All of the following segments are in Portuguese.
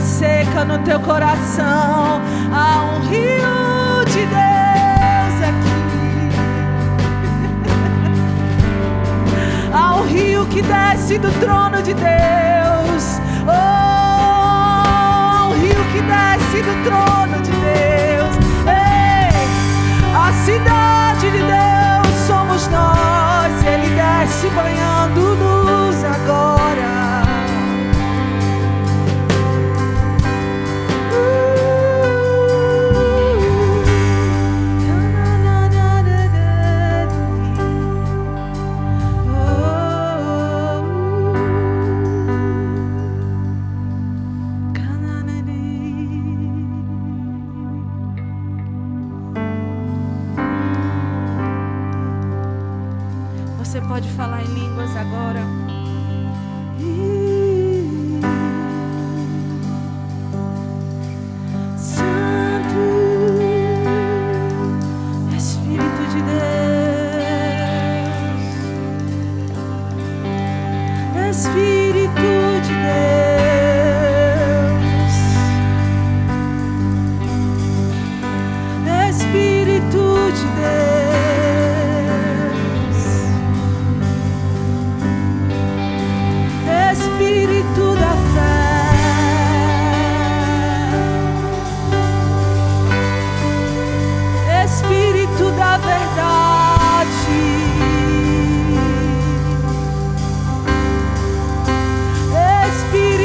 seca no teu coração, há um rio de Deus aqui. Há um rio que desce do trono de Deus. Oh, há um rio que desce do trono de Deus. Ei, a cidade de Deus somos nós. Ele desce banhando-nos agora. Você pode falar em línguas agora. Santo Espírito de Deus, Espírito de Deus, Espírito de Deus. Espírito da fé, Espírito da verdade, Espírito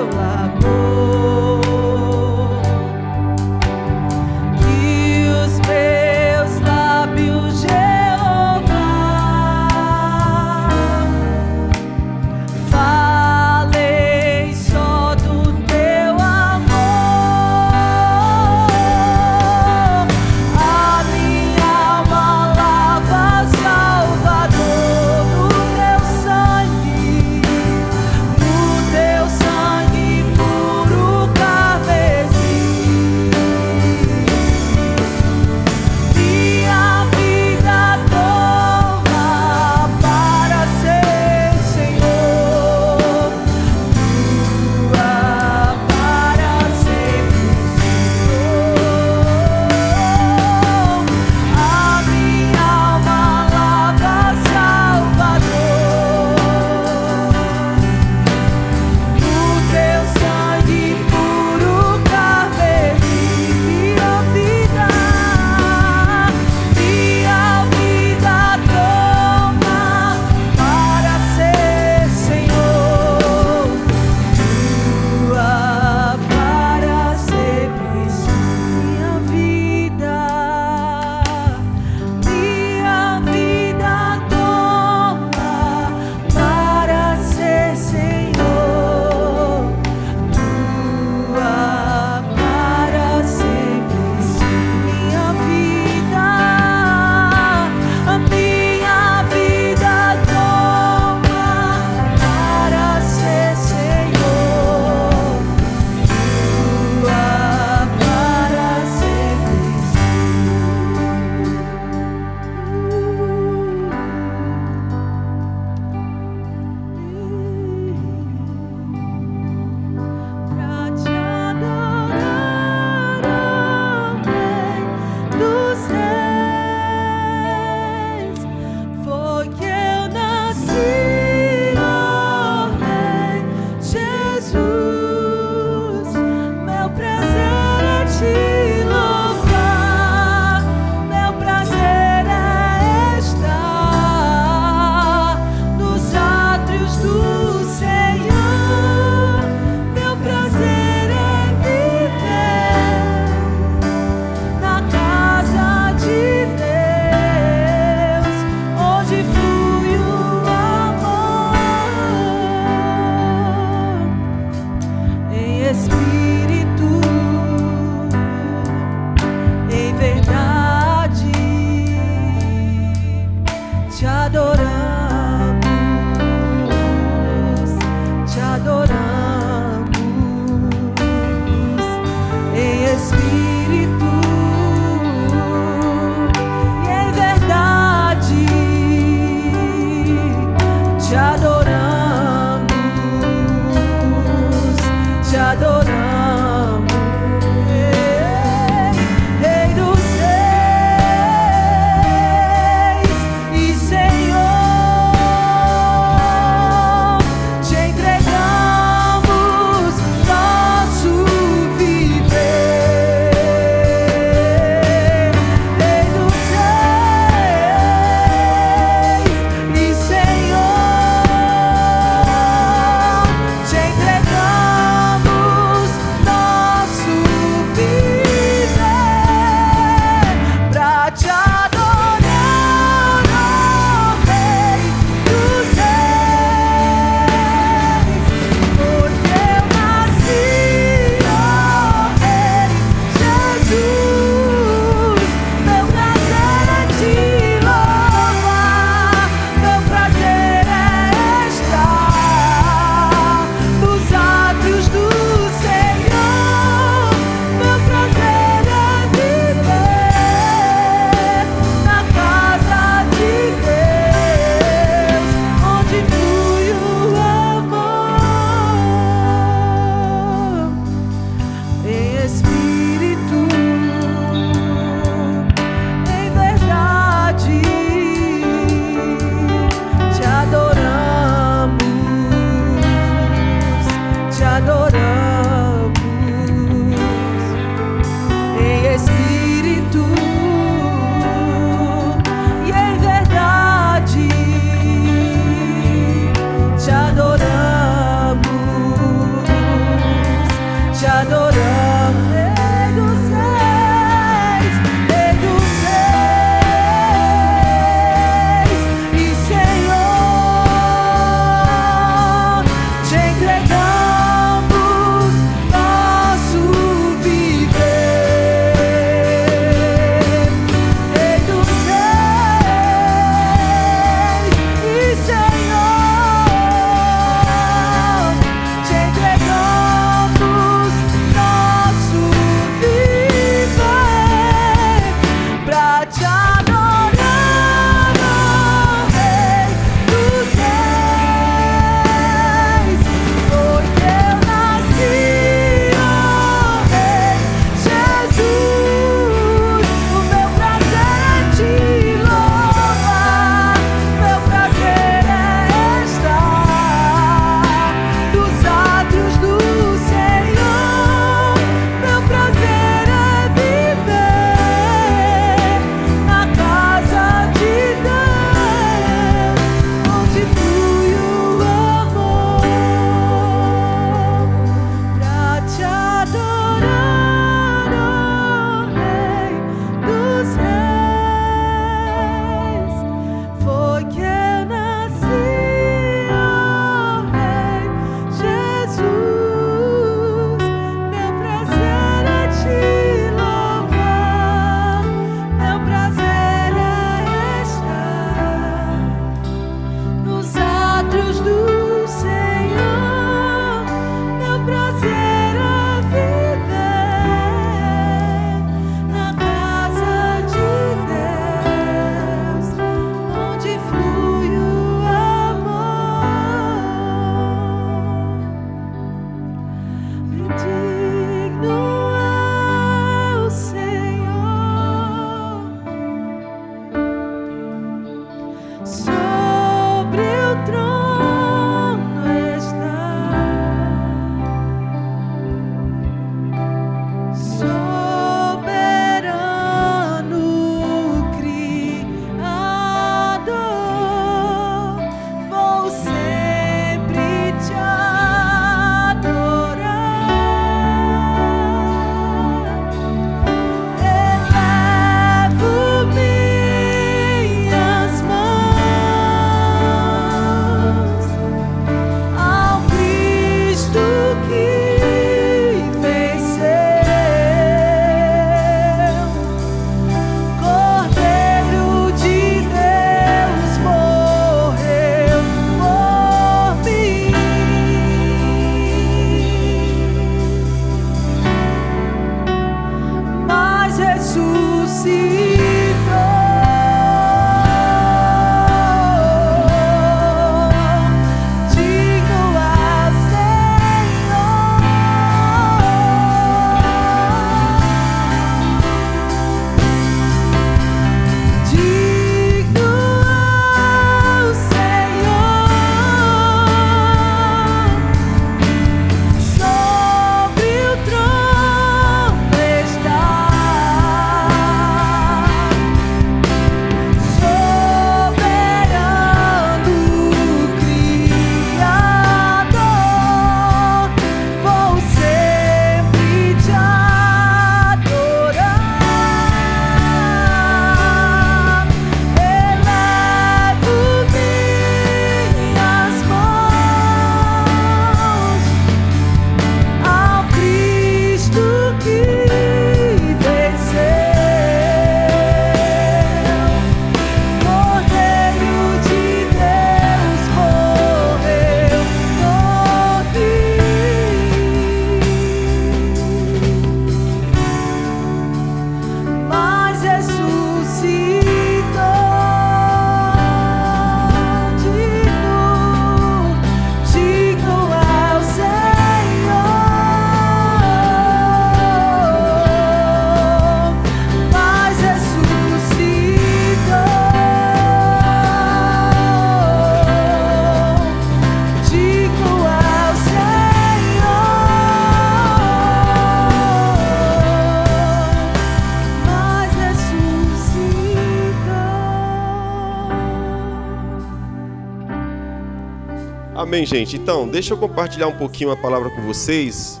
Amém, gente? Então, deixa eu compartilhar um pouquinho a palavra com vocês.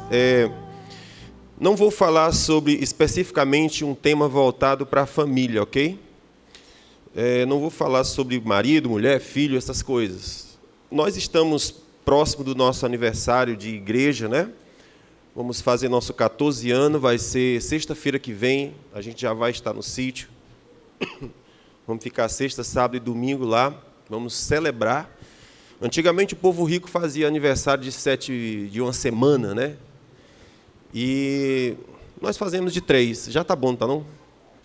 Não vou falar sobre especificamente um tema voltado para a família, ok? Não vou falar sobre marido, mulher, filho, essas coisas. Nós estamos próximo do nosso aniversário de igreja, né? Vamos fazer nosso 14 ano, vai ser sexta-feira que vem, a gente já vai estar no sítio. Vamos ficar sexta, sábado e domingo lá, vamos celebrar. Antigamente o povo rico fazia aniversário de uma semana, né? E nós fazemos de 3. Já tá bom, tá não?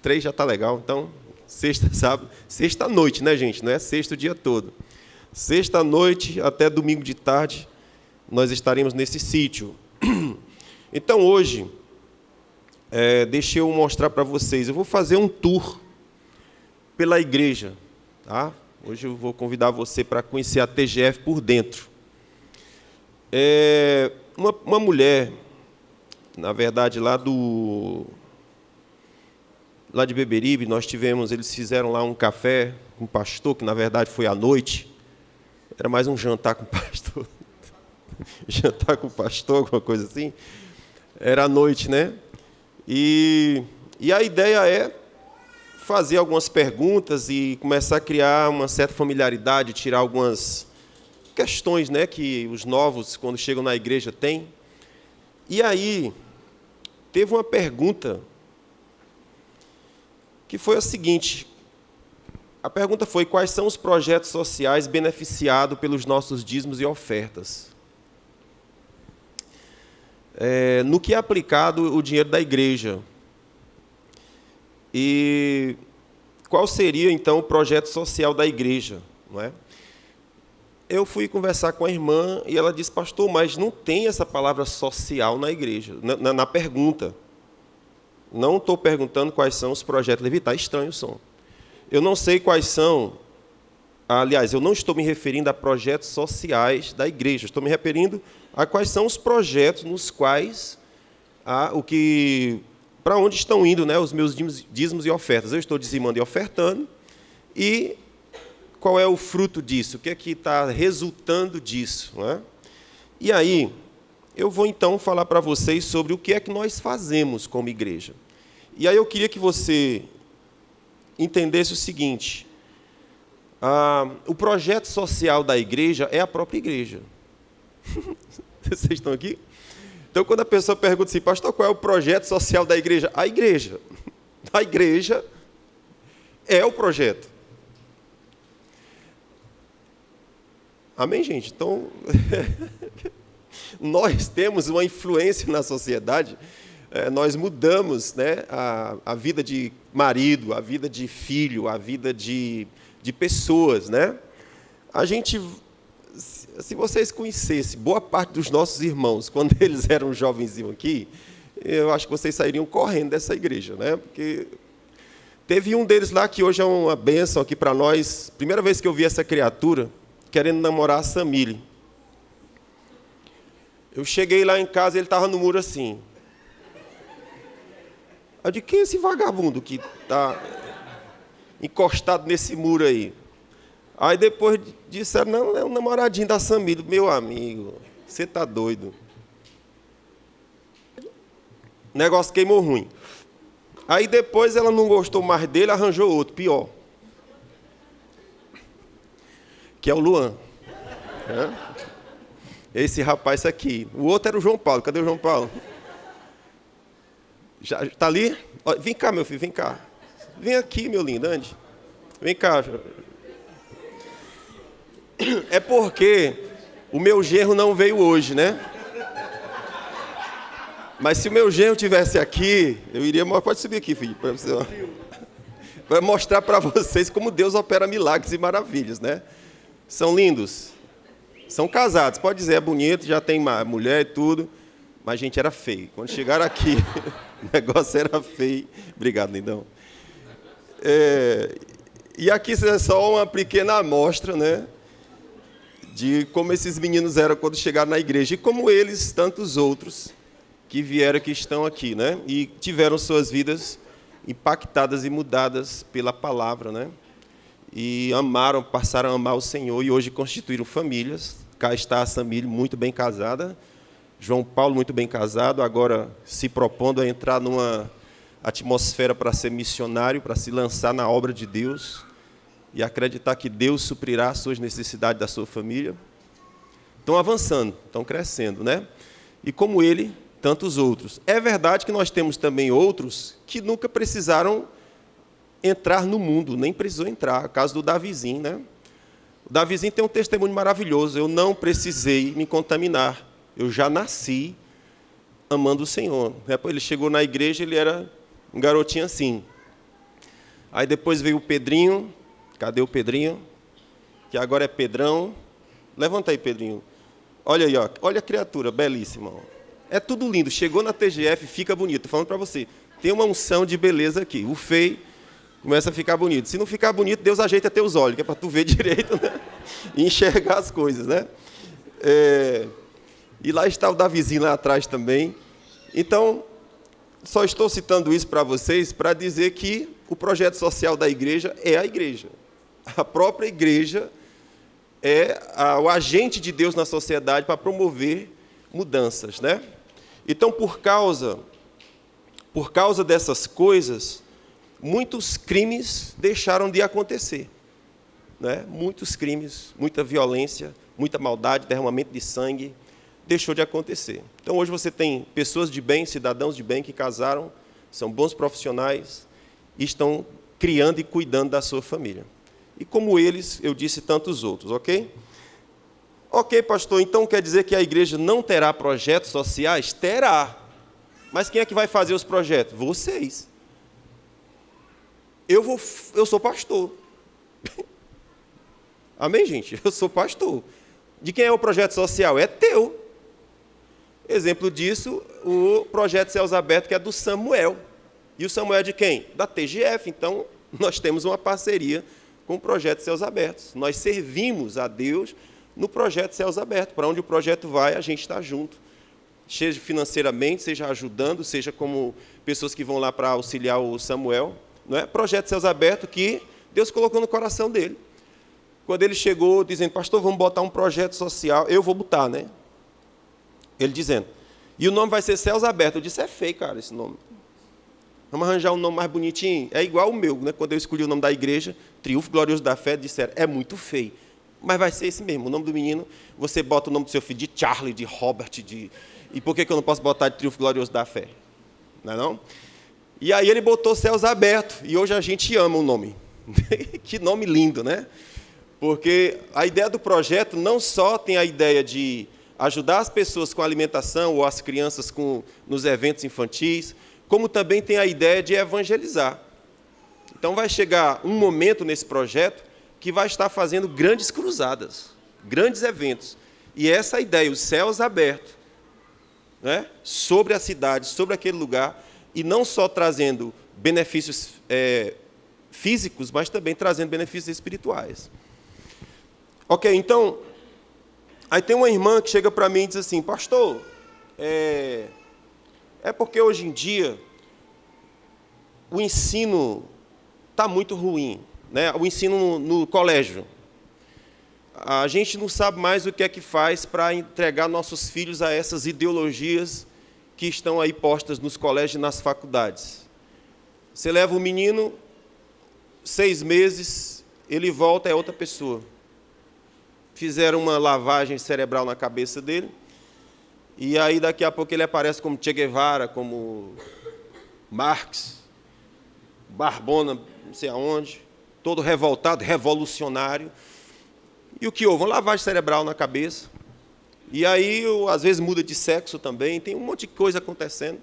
3 já tá legal. Então, sexta, sábado, sexta noite, né, gente? Não é sexta o dia todo. Sexta noite até domingo de tarde, nós estaremos nesse sítio. Então, hoje, deixa eu mostrar para vocês. Eu vou fazer um tour pela igreja, tá? Hoje eu vou convidar você para conhecer a TGF por dentro. Uma mulher, na verdade, lá de Beberibe, eles fizeram lá um café com o pastor, que na verdade foi à noite. Era mais um jantar com o pastor. Jantar com o pastor, alguma coisa assim. Era à noite, né? E a ideia é fazer algumas perguntas e começar a criar uma certa familiaridade, tirar algumas questões, né, que os novos, quando chegam na igreja, têm. E aí, teve uma pergunta que foi a seguinte. A pergunta foi: quais são os projetos sociais beneficiados pelos nossos dízimos e ofertas? No que é aplicado o dinheiro da igreja? E qual seria, então, o projeto social da igreja? Não é? Eu fui conversar com a irmã e ela disse: pastor, mas não tem essa palavra social na igreja, na pergunta. Não estou perguntando quais são os projetos. Levi, está estranho o som. Eu não sei quais são. Aliás, eu não estou me referindo a projetos sociais da igreja. Estou me referindo a quais são os projetos nos quais para onde estão indo, né, os meus dízimos e ofertas. Eu estou dizimando e ofertando. E qual é o fruto disso? O que é que está resultando disso? Não é? E aí, eu vou então falar para vocês sobre o que é que nós fazemos como igreja. E aí eu queria que você entendesse o seguinte: o projeto social da igreja é a própria igreja. Vocês estão aqui? Então, quando a pessoa pergunta assim: pastor, qual é o projeto social da igreja? A igreja. A igreja é o projeto. Amém, gente? Então, nós temos uma influência na sociedade. Nós mudamos, né, a vida de marido, a vida de filho, a vida de pessoas, né? A gente, se vocês conhecessem boa parte dos nossos irmãos, quando eles eram jovenzinhos aqui, eu acho que vocês sairiam correndo dessa igreja, né? Porque teve um deles lá que hoje é uma bênção aqui para nós. Primeira vez que eu vi essa criatura querendo namorar a Samile. Eu cheguei lá em casa e ele estava no muro assim. Eu disse: quem é esse vagabundo que está encostado nesse muro aí? Aí depois disseram: não, é um namoradinho da Samile. Meu amigo, você está doido. O negócio queimou ruim. Aí depois ela não gostou mais dele, arranjou outro, pior. Que é o Luan. Esse rapaz aqui. O outro era o João Paulo. Cadê o João Paulo? Já está ali? Vem cá, meu filho, vem cá. Vem aqui, meu lindo, ande. Vem cá. É porque o meu genro não veio hoje, né? Mas se o meu genro estivesse aqui, eu iria... Pode subir aqui, filho, para você, para mostrar para vocês como Deus opera milagres e maravilhas, né? São lindos. São casados. Pode dizer, é bonito, já tem mulher e tudo. Mas a gente era feio. Quando chegaram aqui, o negócio era feio. Obrigado, lindão. E aqui é só uma pequena amostra, né, de como esses meninos eram quando chegaram na igreja. E como eles, tantos outros, que vieram, que estão aqui, né? E tiveram suas vidas impactadas e mudadas pela palavra, né? E amaram, passaram a amar o Senhor e hoje constituíram famílias, Cá está a Samile, muito bem casada. João Paulo, muito bem casado, agora se propondo a entrar numa atmosfera para ser missionário, para se lançar na obra de Deus e acreditar que Deus suprirá as suas necessidades da sua família. Estão avançando, estão crescendo, né? E como ele, tantos outros. É verdade que nós temos também outros que nunca precisaram entrar no mundo, nem precisou entrar. O caso do Davizinho, né? O Davizinho tem um testemunho maravilhoso. Eu não precisei me contaminar. Eu já nasci amando o Senhor. Ele chegou na igreja, ele era um garotinho assim. Aí depois veio o Pedrinho. Cadê o Pedrinho? Que agora é Pedrão. Levanta aí, Pedrinho. Olha aí, ó. Olha a criatura, belíssima. Ó. É tudo lindo. Chegou na TGF, fica bonito. Estou falando para você. Tem uma unção de beleza aqui. O feio começa a ficar bonito. Se não ficar bonito, Deus ajeita teus olhos, que é para tu ver direito, né? E enxergar as coisas, né? E lá está o Davizinho lá atrás também. Então, só estou citando isso para vocês para dizer que o projeto social da igreja é a igreja. A própria igreja é o agente de Deus na sociedade para promover mudanças, né? Então, por causa dessas coisas, muitos crimes deixaram de acontecer, né? Muitos crimes, muita violência, muita maldade, derramamento de sangue, deixou de acontecer. Então, hoje você tem pessoas de bem, cidadãos de bem que casaram, são bons profissionais e estão criando e cuidando da sua família. E como eles, eu disse tantos outros, ok? Ok, pastor, então quer dizer que a igreja não terá projetos sociais? Terá. Mas quem é que vai fazer os projetos? Vocês. Eu sou pastor. Amém, gente? Eu sou pastor. De quem é o projeto social? É teu. Exemplo disso, o projeto Céus Abertos, que é do Samuel. E o Samuel é de quem? Da TGF. Então, nós temos uma parceria com o projeto Céus Abertos. Nós servimos a Deus no projeto Céus Abertos. Para onde o projeto vai, a gente está junto. Seja financeiramente, seja ajudando, seja como pessoas que vão lá para auxiliar o Samuel. Não é? Projeto Céus Abertos que Deus colocou no coração dele. Quando ele chegou dizendo, pastor, vamos botar um projeto social, eu vou botar, né? Ele dizendo, e o nome vai ser Céus Abertos. Eu disse, é feio, cara, esse nome. Vamos arranjar um nome mais bonitinho? É igual o meu, né? Quando eu escolhi o nome da igreja, Triunfo Glorioso da Fé, disseram, é muito feio. Mas vai ser esse mesmo, o nome do menino, você bota o nome do seu filho de Charlie, de Robert, e por que eu não posso botar de Triunfo Glorioso da Fé? Não é não? E aí ele botou Céus Abertos, e hoje a gente ama o nome. Que nome lindo, né? Porque a ideia do projeto não só tem a ideia de ajudar as pessoas com alimentação ou as crianças nos eventos infantis, como também tem a ideia de evangelizar. Então vai chegar um momento nesse projeto que vai estar fazendo grandes cruzadas, grandes eventos. E essa é a ideia, os céus abertos, né, sobre a cidade, sobre aquele lugar, e não só trazendo benefícios físicos, mas também trazendo benefícios espirituais. Ok, então, aí tem uma irmã que chega para mim e diz assim, pastor, é porque hoje em dia o ensino está muito ruim, né? O ensino no colégio. A gente não sabe mais o que é que faz para entregar nossos filhos a essas ideologias que estão aí postas nos colégios e nas faculdades. Você leva o menino, 6 meses, ele volta, é outra pessoa. Fizeram uma lavagem cerebral na cabeça dele, e aí daqui a pouco ele aparece como Che Guevara, como Marx, Barbona, não sei aonde, todo revoltado, revolucionário. E o que houve? Uma lavagem cerebral na cabeça. E aí, às vezes, muda de sexo também, tem um monte de coisa acontecendo.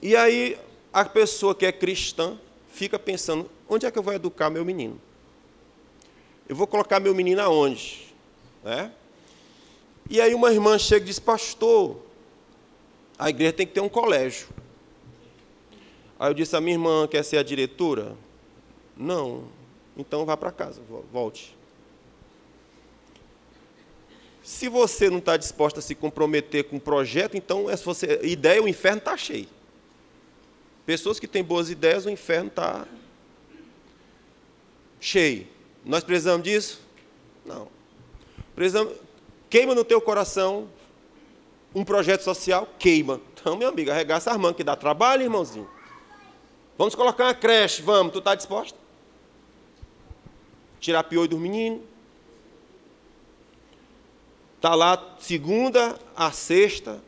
E aí, a pessoa que é cristã fica pensando, onde é que eu vou educar meu menino? Eu vou colocar meu menino aonde? Né? E aí uma irmã chega e diz, pastor, a igreja tem que ter um colégio. Aí eu disse, a minha irmã quer ser a diretora? Não. Então vá para casa, volte. Se você não está disposta a se comprometer com o projeto, então ideia, o inferno está cheio. Pessoas que têm boas ideias, o inferno está cheio. Nós precisamos disso? Não. Queima no teu coração um projeto social? Queima. Então, meu amigo, arregaça as mãos, que dá trabalho, irmãozinho. Vamos colocar uma creche, vamos. Tu está disposta? Tirar piolho dos meninos. Está lá segunda a sexta,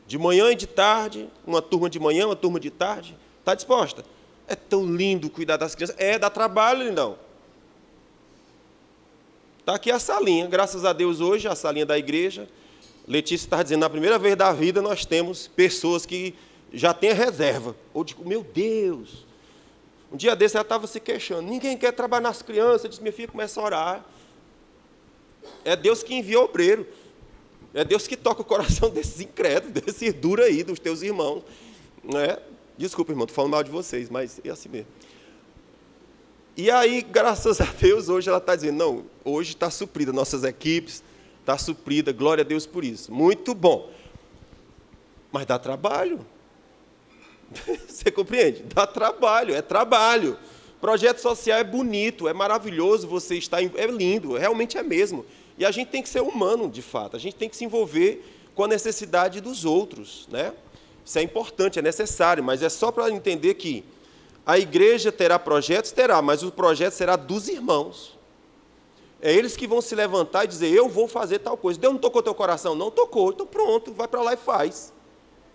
de manhã e de tarde, uma turma de manhã, uma turma de tarde. Está disposta? É tão lindo cuidar das crianças. Dá trabalho, lindão. Está aqui a salinha, graças a Deus hoje, a salinha da igreja. Letícia está dizendo, na primeira vez da vida nós temos pessoas que já têm a reserva. Ou digo, meu Deus. Um dia desse ela estava se queixando, ninguém quer trabalhar nas crianças. Eu disse, minha filha, começa a orar. É Deus que envia o obreiro. É Deus que toca o coração desses incrédulos, desses duros aí, dos teus irmãos. Desculpa, irmão, estou falando mal de vocês, mas é assim mesmo. E aí, graças a Deus, hoje ela está dizendo, não, hoje está suprida, nossas equipes, está suprida, glória a Deus por isso. Muito bom. Mas dá trabalho. Você compreende? Dá trabalho, é trabalho. Projeto social é bonito, é maravilhoso, você está, é lindo, realmente é mesmo. E a gente tem que ser humano, de fato, a gente tem que se envolver com a necessidade dos outros, né? Isso é importante, é necessário, mas é só para entender que a igreja terá projetos? Terá, mas o projeto será dos irmãos. É eles que vão se levantar e dizer, eu vou fazer tal coisa. Deus não tocou teu coração? Não tocou, então pronto, vai para lá e faz.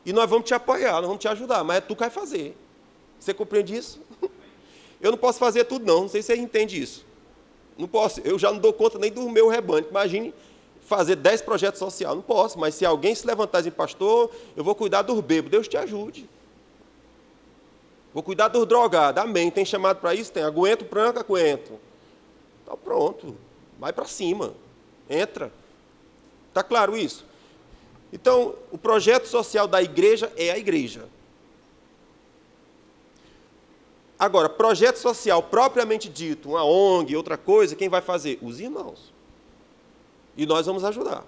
E nós vamos te apoiar, nós vamos te ajudar, mas é tu que vai fazer. Você compreende isso? Eu não posso fazer tudo não sei se você entende isso. Não posso, eu já não dou conta nem do meu rebanho. Imagine fazer 10 projetos sociais, não posso, mas se alguém se levantar e dizer, pastor, eu vou cuidar dos bêbados, Deus te ajude. Vou cuidar dos drogados, amém. Tem chamado para isso? Tem. Aguento, branco, aguento. Então pronto, vai para cima, entra. Está claro isso? Então, o projeto social da igreja é a igreja. Agora, projeto social propriamente dito, uma ONG, outra coisa, quem vai fazer? Os irmãos. E nós vamos ajudar.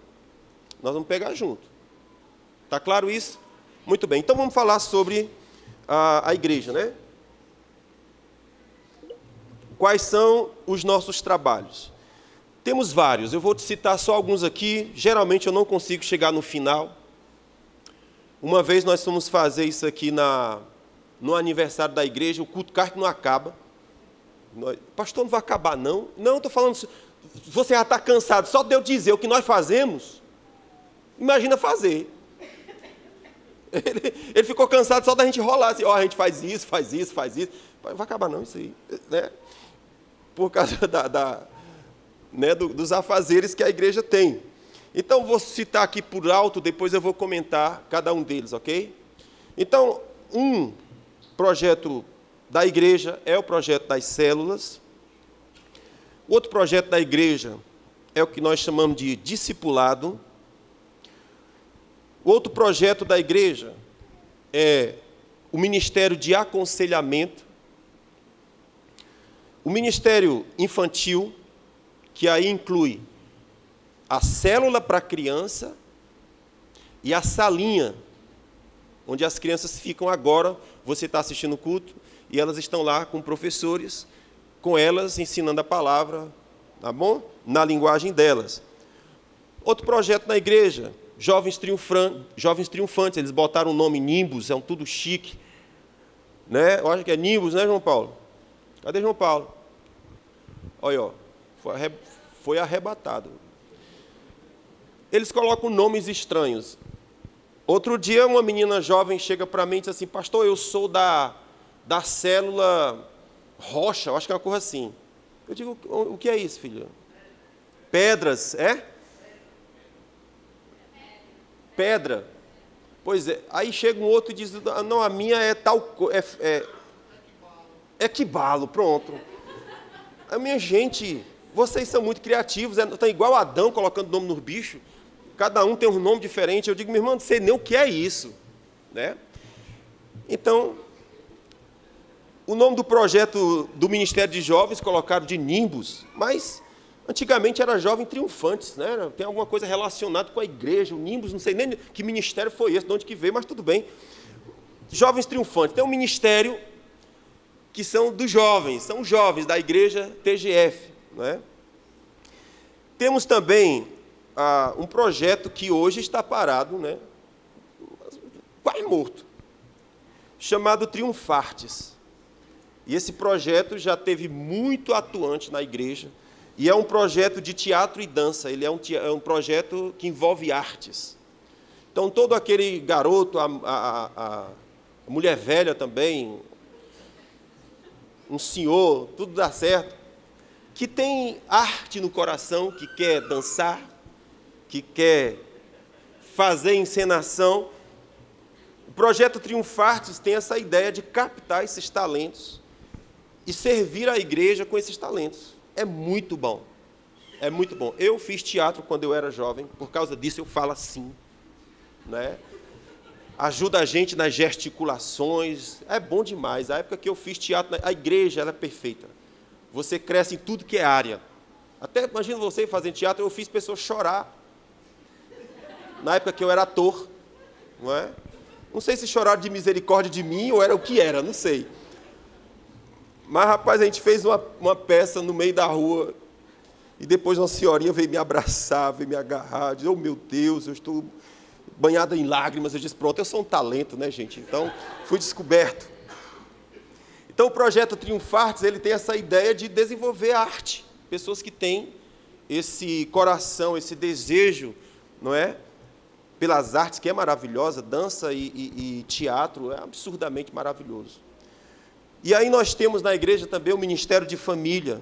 Nós vamos pegar junto. Está claro isso? Muito bem. Então, vamos falar sobre a igreja, né? Quais são os nossos trabalhos? Temos vários. Eu vou te citar só alguns aqui. Geralmente, eu não consigo chegar no final. Uma vez nós fomos fazer isso aqui no aniversário da igreja, o culto carne não acaba. Pastor, não vai acabar, não? Não, estou falando, você já está cansado, só de eu dizer o que nós fazemos, imagina fazer. Ele ficou cansado só da gente rolar, assim, a gente faz isso, faz isso, faz isso. Não vai acabar não, isso aí. Né? Por causa dos afazeres que a igreja tem. Então, vou citar aqui por alto, depois eu vou comentar cada um deles, ok? Então, um projeto da igreja é o projeto das células. O outro projeto da igreja é o que nós chamamos de discipulado. O outro projeto da igreja é o ministério de aconselhamento. O ministério infantil, que aí inclui a célula para criança e a salinha, onde as crianças ficam agora. Você está assistindo o culto e elas estão lá com professores, com elas ensinando a palavra, tá bom? Na linguagem delas. Outro projeto na igreja, Jovens Triunfantes, eles botaram o nome Nimbus, é tudo chique. Né? Eu acho que é Nimbus, né, João Paulo? Cadê João Paulo? Olha, ó, foi arrebatado. Eles colocam nomes estranhos. Outro dia, uma menina jovem chega para mim e diz assim, pastor, eu sou da célula Rocha, eu acho que é uma coisa assim. Eu digo, o que é isso, filha? Pedras, é? Pedra. Pois é. Aí chega um outro e diz, não, a minha é tal coisa. Equibalo, pronto. A minha gente, vocês são muito criativos, estão igual Adão colocando nome nos bichos. Cada um tem um nome diferente. Eu digo, meu irmão, não sei nem o que é isso. Né? Então, o nome do projeto do Ministério de Jovens colocaram de Nimbus, mas antigamente era Jovem Triunfantes, né? Tem alguma coisa relacionada com a igreja, o Nimbus, não sei nem que ministério foi esse, de onde que veio, mas tudo bem. Jovens Triunfantes, tem um ministério que são dos jovens, são os jovens da igreja TGF. Né? Temos também um projeto que hoje está parado, né? Quase morto, chamado Triunfartes. E esse projeto já teve muito atuante na igreja, e é um projeto de teatro e dança, ele é um projeto que envolve artes. Então, todo aquele garoto, a mulher velha também, um senhor, tudo dá certo, que tem arte no coração, que quer dançar, que quer fazer encenação. O projeto Triunfartes tem essa ideia de captar esses talentos e servir a igreja com esses talentos. É muito bom. É muito bom. Eu fiz teatro quando eu era jovem, por causa disso eu falo assim, né? Ajuda a gente nas gesticulações, é bom demais. A época que eu fiz teatro, a igreja ela é perfeita. Você cresce em tudo que é área. Até imagina você fazendo teatro, eu fiz pessoas chorar. Na época que eu era ator, não é? Não sei se choraram de misericórdia de mim ou era o que era, não sei. Mas, rapaz, a gente fez uma peça no meio da rua e depois uma senhorinha veio me abraçar, veio me agarrar, disse, oh, meu Deus, eu estou banhada em lágrimas. Eu disse, pronto, eu sou um talento, né, gente? Então, fui descoberto. Então, o projeto Triunfartes, ele tem essa ideia de desenvolver arte. Pessoas que têm esse coração, esse desejo, não é? Pelas artes, que é maravilhosa, dança e teatro, é absurdamente maravilhoso. E aí nós temos na igreja também o Ministério de Família,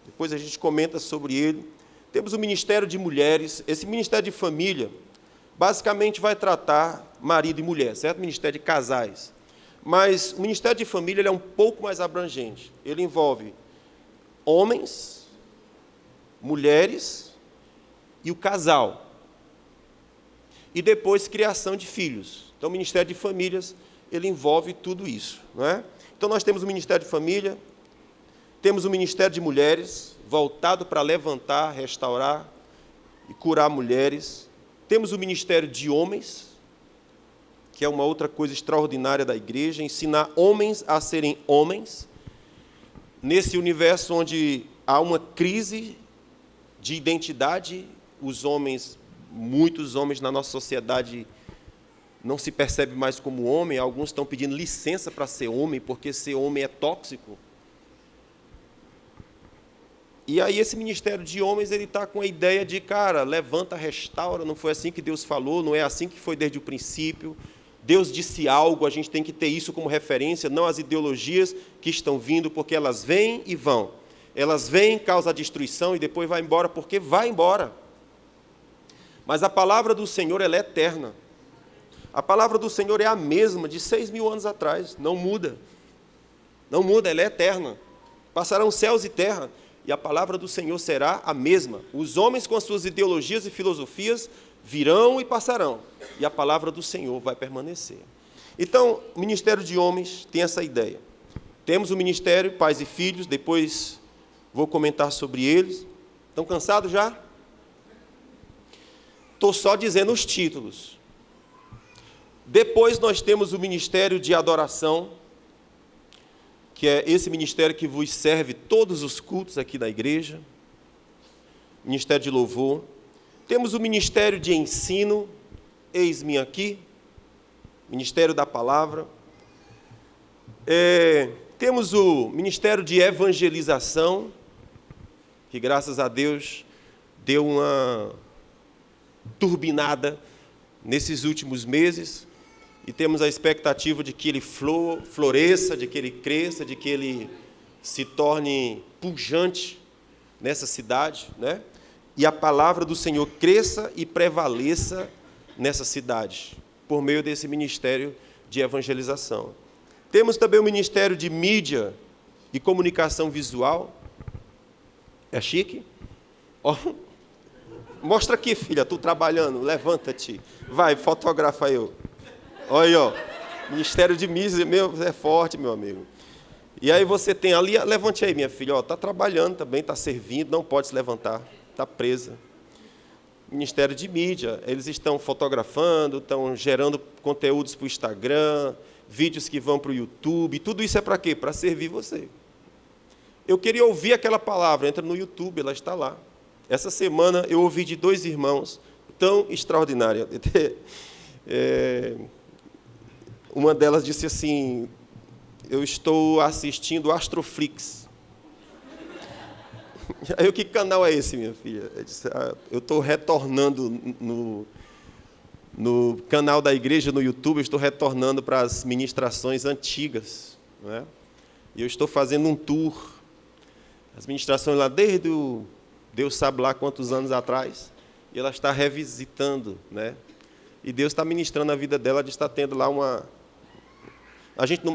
depois a gente comenta sobre ele. Temos o Ministério de Mulheres. Esse Ministério de Família, basicamente vai tratar marido e mulher, certo? Ministério de casais. Mas o Ministério de Família ele é um pouco mais abrangente. Ele envolve homens, mulheres e o casal. E depois criação de filhos. Então, o Ministério de Famílias, ele envolve tudo isso, não é? Então, nós temos o Ministério de Família, temos o Ministério de Mulheres, voltado para levantar, restaurar e curar mulheres. Temos o Ministério de Homens, que é uma outra coisa extraordinária da igreja, ensinar homens a serem homens, nesse universo onde há uma crise de identidade, muitos homens na nossa sociedade não se percebem mais como homem, alguns estão pedindo licença para ser homem, porque ser homem é tóxico. E aí esse Ministério de Homens, ele está com a ideia de, cara, levanta, restaura, não foi assim que Deus falou, não é assim que foi desde o princípio. Deus disse algo, a gente tem que ter isso como referência, não as ideologias que estão vindo, porque elas vêm e vão. Elas vêm, causam a destruição e depois vai embora, porque vai embora. Mas a palavra do Senhor, ela é eterna. A palavra do Senhor é a mesma de 6.000 anos atrás, não muda. Não muda, ela é eterna. Passarão céus e terra, e a palavra do Senhor será a mesma. Os homens com as suas ideologias e filosofias virão e passarão, e a palavra do Senhor vai permanecer. Então, o Ministério de Homens tem essa ideia. Temos o Ministério Pais e Filhos, depois vou comentar sobre eles. Estão cansados já? Estou só dizendo os títulos. Depois nós temos o Ministério de Adoração, que é esse ministério que vos serve todos os cultos aqui da igreja. Ministério de Louvor. Temos o Ministério de Ensino, eis-me aqui. Ministério da Palavra. Temos o Ministério de Evangelização, que graças a Deus deu uma turbinada nesses últimos meses, e temos a expectativa de que ele floresça, de que ele cresça, de que ele se torne pujante nessa cidade, né? E a palavra do Senhor cresça e prevaleça nessa cidade, por meio desse ministério de evangelização. Temos também o Ministério de Mídia e Comunicação Visual. É chique? Ó, mostra aqui, filha, tu trabalhando, levanta-te. Vai, fotografa eu. Olha aí, ó. Ministério de Mídia, é forte, meu amigo. E aí você tem ali, levante aí, minha filha, ó, está trabalhando também, está servindo, não pode se levantar, está presa. Ministério de Mídia, eles estão fotografando, estão gerando conteúdos para o Instagram, vídeos que vão para o YouTube, tudo isso é para quê? Para servir você. Eu queria ouvir aquela palavra, entra no YouTube, ela está lá. Essa semana eu ouvi de 2 irmãos tão extraordinários. Uma delas disse assim: eu estou assistindo Astroflix. Aí, que canal é esse, minha filha? Eu disse: eu estou retornando no canal da igreja, no YouTube, eu estou retornando para as ministrações antigas, não é? E eu estou fazendo um tour. As ministrações lá desde o Deus sabe lá quantos anos atrás, e ela está revisitando, né? E Deus está ministrando a vida dela, está tendo lá uma...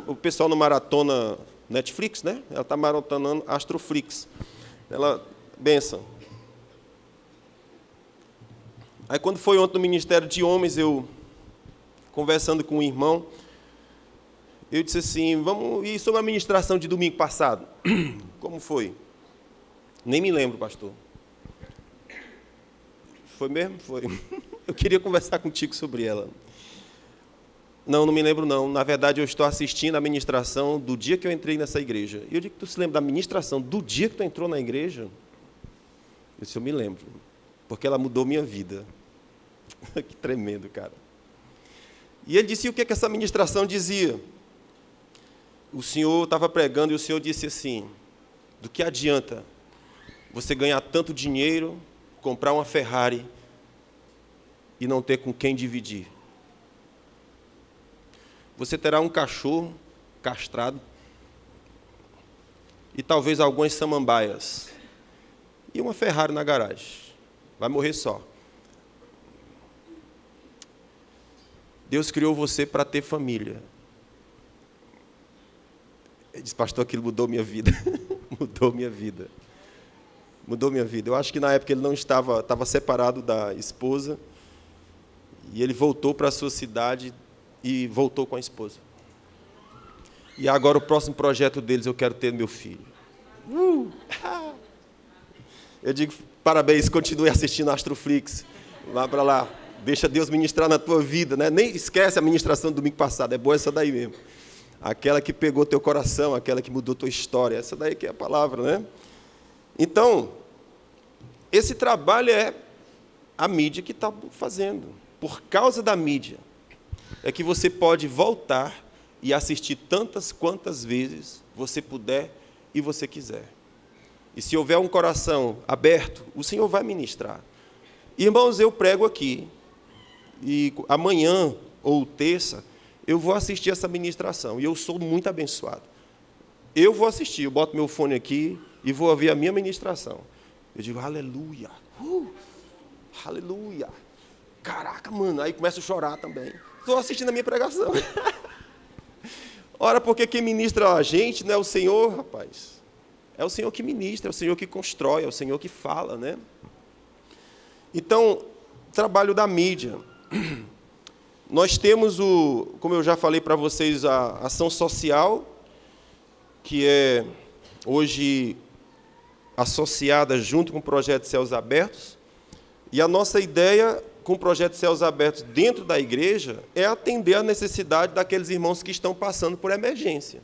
o pessoal no maratona Netflix, né? Ela está maratonando Astroflix. Ela, bênção. Aí, quando foi ontem no Ministério de Homens, eu, conversando com um irmão, eu disse assim: vamos ir sobre a ministração de domingo passado. Como foi? Nem me lembro, pastor. Foi mesmo? Foi. Eu queria conversar contigo sobre ela. Não me lembro, não. Na verdade, eu estou assistindo a ministração do dia que eu entrei nessa igreja. E eu digo: tu se lembra da ministração do dia que tu entrou na igreja? Eu disse: eu me lembro, porque ela mudou minha vida. Que tremendo, cara. E ele disse: e o que essa ministração dizia? O senhor estava pregando e o senhor disse assim: do que adianta você ganhar tanto dinheiro, comprar uma Ferrari e não ter com quem dividir? Você terá um cachorro castrado e talvez algumas samambaias e uma Ferrari na garagem. Vai morrer só. Deus criou você para ter família. Ele disse: pastor, aquilo mudou minha vida. Mudou minha vida. Mudou minha vida. Eu acho que na época ele não estava separado da esposa, e ele voltou para a sua cidade e voltou com a esposa. E agora o próximo projeto deles: eu quero ter meu filho. Eu digo: parabéns, continue assistindo Astroflix. Vá para lá. Deixa Deus ministrar na tua vida, né? Nem esquece a ministração do domingo passado, é boa essa daí mesmo. Aquela que pegou teu coração, aquela que mudou tua história, essa daí que é a palavra, né? Então, esse trabalho é a mídia que está fazendo. Por causa da mídia, é que você pode voltar e assistir tantas quantas vezes você puder e você quiser. E se houver um coração aberto, o Senhor vai ministrar. Irmãos, eu prego aqui, e amanhã ou terça eu vou assistir essa ministração, e eu sou muito abençoado. Eu vou assistir, eu boto meu fone aqui e vou ouvir a minha ministração. Eu digo: aleluia, aleluia, caraca, mano, aí começo a chorar também. Estou assistindo a minha pregação. Ora, porque quem ministra a gente não é o Senhor, rapaz. É o Senhor que ministra, é o Senhor que constrói, é o Senhor que fala, né? Então, trabalho da mídia. Nós temos, como eu já falei para vocês, a ação social, que é hoje associada junto com o projeto Céus Abertos. E a nossa ideia com o projeto Céus Abertos dentro da igreja é atender a necessidade daqueles irmãos que estão passando por emergência.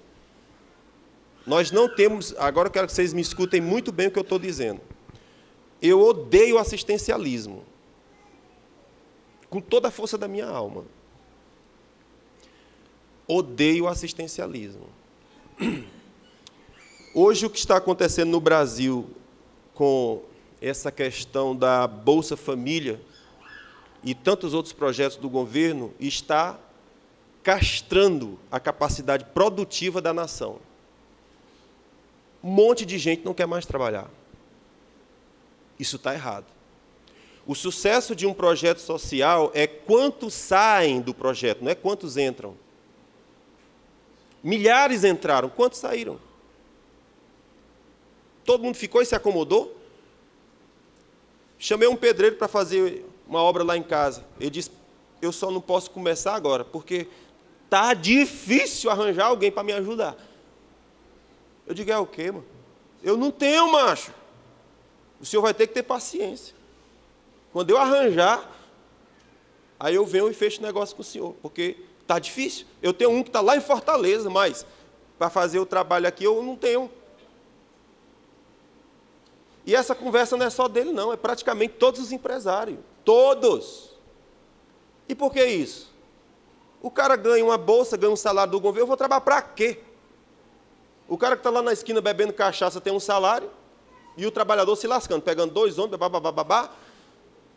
Nós não temos... Agora eu quero que vocês me escutem muito bem o que eu estou dizendo. Eu odeio assistencialismo, com toda a força da minha alma. Odeio assistencialismo. Hoje, o que está acontecendo no Brasil com essa questão da Bolsa Família e tantos outros projetos do governo está castrando a capacidade produtiva da nação. Um monte de gente não quer mais trabalhar. Isso está errado. O sucesso de um projeto social é quantos saem do projeto, não é quantos entram. Milhares entraram, quantos saíram? Todo mundo ficou e se acomodou? Chamei um pedreiro para fazer uma obra lá em casa. Ele disse: eu só não posso começar agora, porque está difícil arranjar alguém para me ajudar. Eu digo: é o quê, mano? Eu não tenho, macho. O senhor vai ter que ter paciência. Quando eu arranjar, aí eu venho e fecho o negócio com o senhor, porque está difícil. Eu tenho um que está lá em Fortaleza, mas para fazer o trabalho aqui eu não tenho. E essa conversa não é só dele, não, é praticamente todos os empresários. Todos. E por que isso? O cara ganha uma bolsa, ganha um salário do governo, eu vou trabalhar para quê? O cara que está lá na esquina bebendo cachaça tem um salário, e o trabalhador se lascando, pegando 2 ônibus, babá.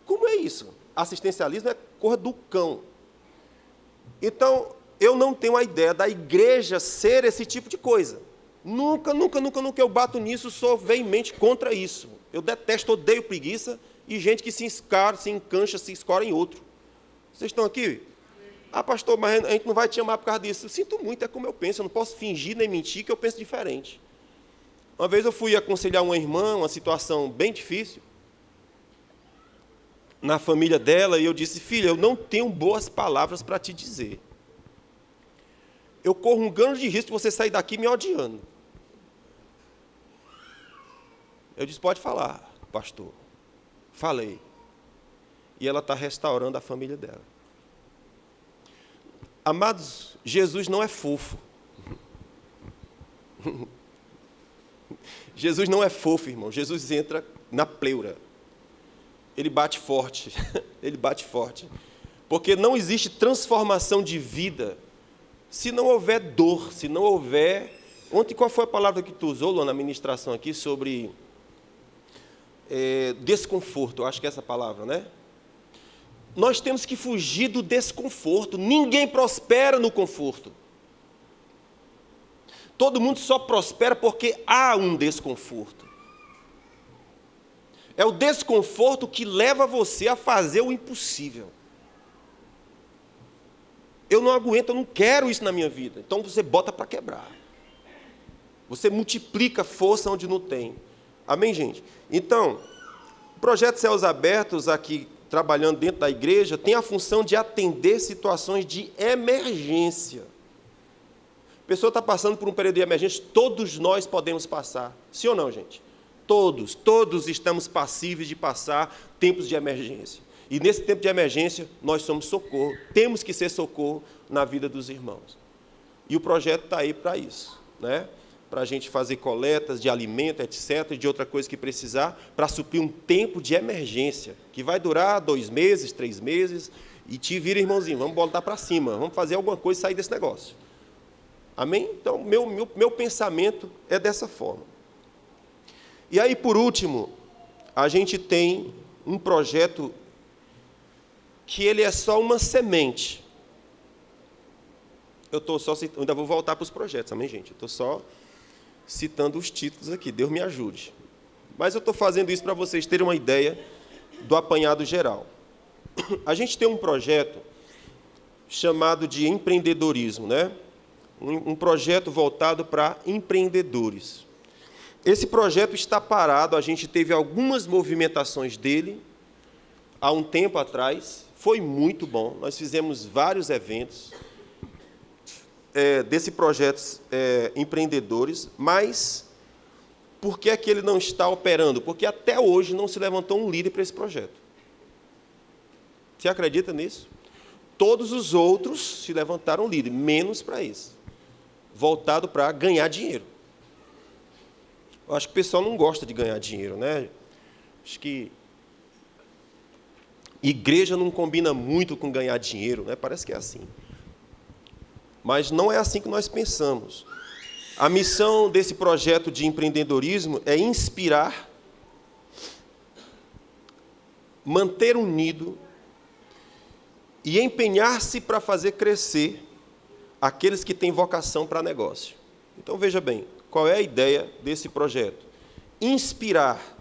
Como é isso? Assistencialismo é cor do cão. Então, eu não tenho a ideia da igreja ser esse tipo de coisa. Nunca eu bato nisso, sou veemente contra isso. Eu detesto, odeio preguiça e gente que se escara, se encancha, se escora em outro. Vocês estão aqui? Ah, pastor, mas a gente não vai te chamar por causa disso. Eu sinto muito, é como eu penso, eu não posso fingir nem mentir que eu penso diferente. Uma vez eu fui aconselhar uma irmã, uma situação bem difícil, na família dela, e eu disse, filha, eu não tenho boas palavras para te dizer. Eu corro um grande risco de você sair daqui me odiando. Eu disse, pode falar, pastor. Falei. E ela está restaurando a família dela. Amados, Jesus não é fofo. Jesus não é fofo, irmão. Jesus entra na pleura. Ele bate forte. Ele bate forte. Porque não existe transformação de vida se não houver dor, se não houver... Ontem, qual foi a palavra que tu usou, Lô, na ministração aqui, sobre desconforto? Eu acho que é essa palavra, né? Nós temos que fugir do desconforto. Ninguém prospera no conforto. Todo mundo só prospera porque há um desconforto. É o desconforto que leva você a fazer o impossível. Eu não aguento, eu não quero isso na minha vida. Então você bota para quebrar. Você multiplica força onde não tem. Amém, gente? Então, o Projeto Céus Abertos, aqui trabalhando dentro da igreja, tem a função de atender situações de emergência. A pessoa está passando por um período de emergência, todos nós podemos passar. Sim ou não, gente? Todos estamos passíveis de passar tempos de emergência. E nesse tempo de emergência, nós somos socorro. Temos que ser socorro na vida dos irmãos. E o projeto está aí para isso, né? Para a gente fazer coletas de alimento, etc., de outra coisa que precisar, para suprir um tempo de emergência, que vai durar 2 meses, 3 meses, e te vira, irmãozinho, vamos botar para cima, vamos fazer alguma coisa e sair desse negócio. Amém? Então, meu pensamento é dessa forma. E aí, por último, a gente tem um projeto que ele é só uma semente. Eu ainda vou voltar para os projetos, amém, gente? Eu estou só citando os títulos aqui, Deus me ajude. Mas eu estou fazendo isso para vocês terem uma ideia do apanhado geral. A gente tem um projeto chamado de empreendedorismo, né? Um projeto voltado para empreendedores. Esse projeto está parado, a gente teve algumas movimentações dele há um tempo atrás, foi muito bom, nós fizemos vários eventos desse projeto empreendedores, mas por que é que ele não está operando? Porque até hoje não se levantou um líder para esse projeto. Você acredita nisso? Todos os outros se levantaram líder, menos para esse, voltado para ganhar dinheiro. Eu acho que o pessoal não gosta de ganhar dinheiro, né? Acho que igreja não combina muito com ganhar dinheiro, né? Parece que é assim. Mas não é assim que nós pensamos. A missão desse projeto de empreendedorismo é inspirar, manter unido e empenhar-se para fazer crescer aqueles que têm vocação para negócio. Então, veja bem, qual é a ideia desse projeto? Inspirar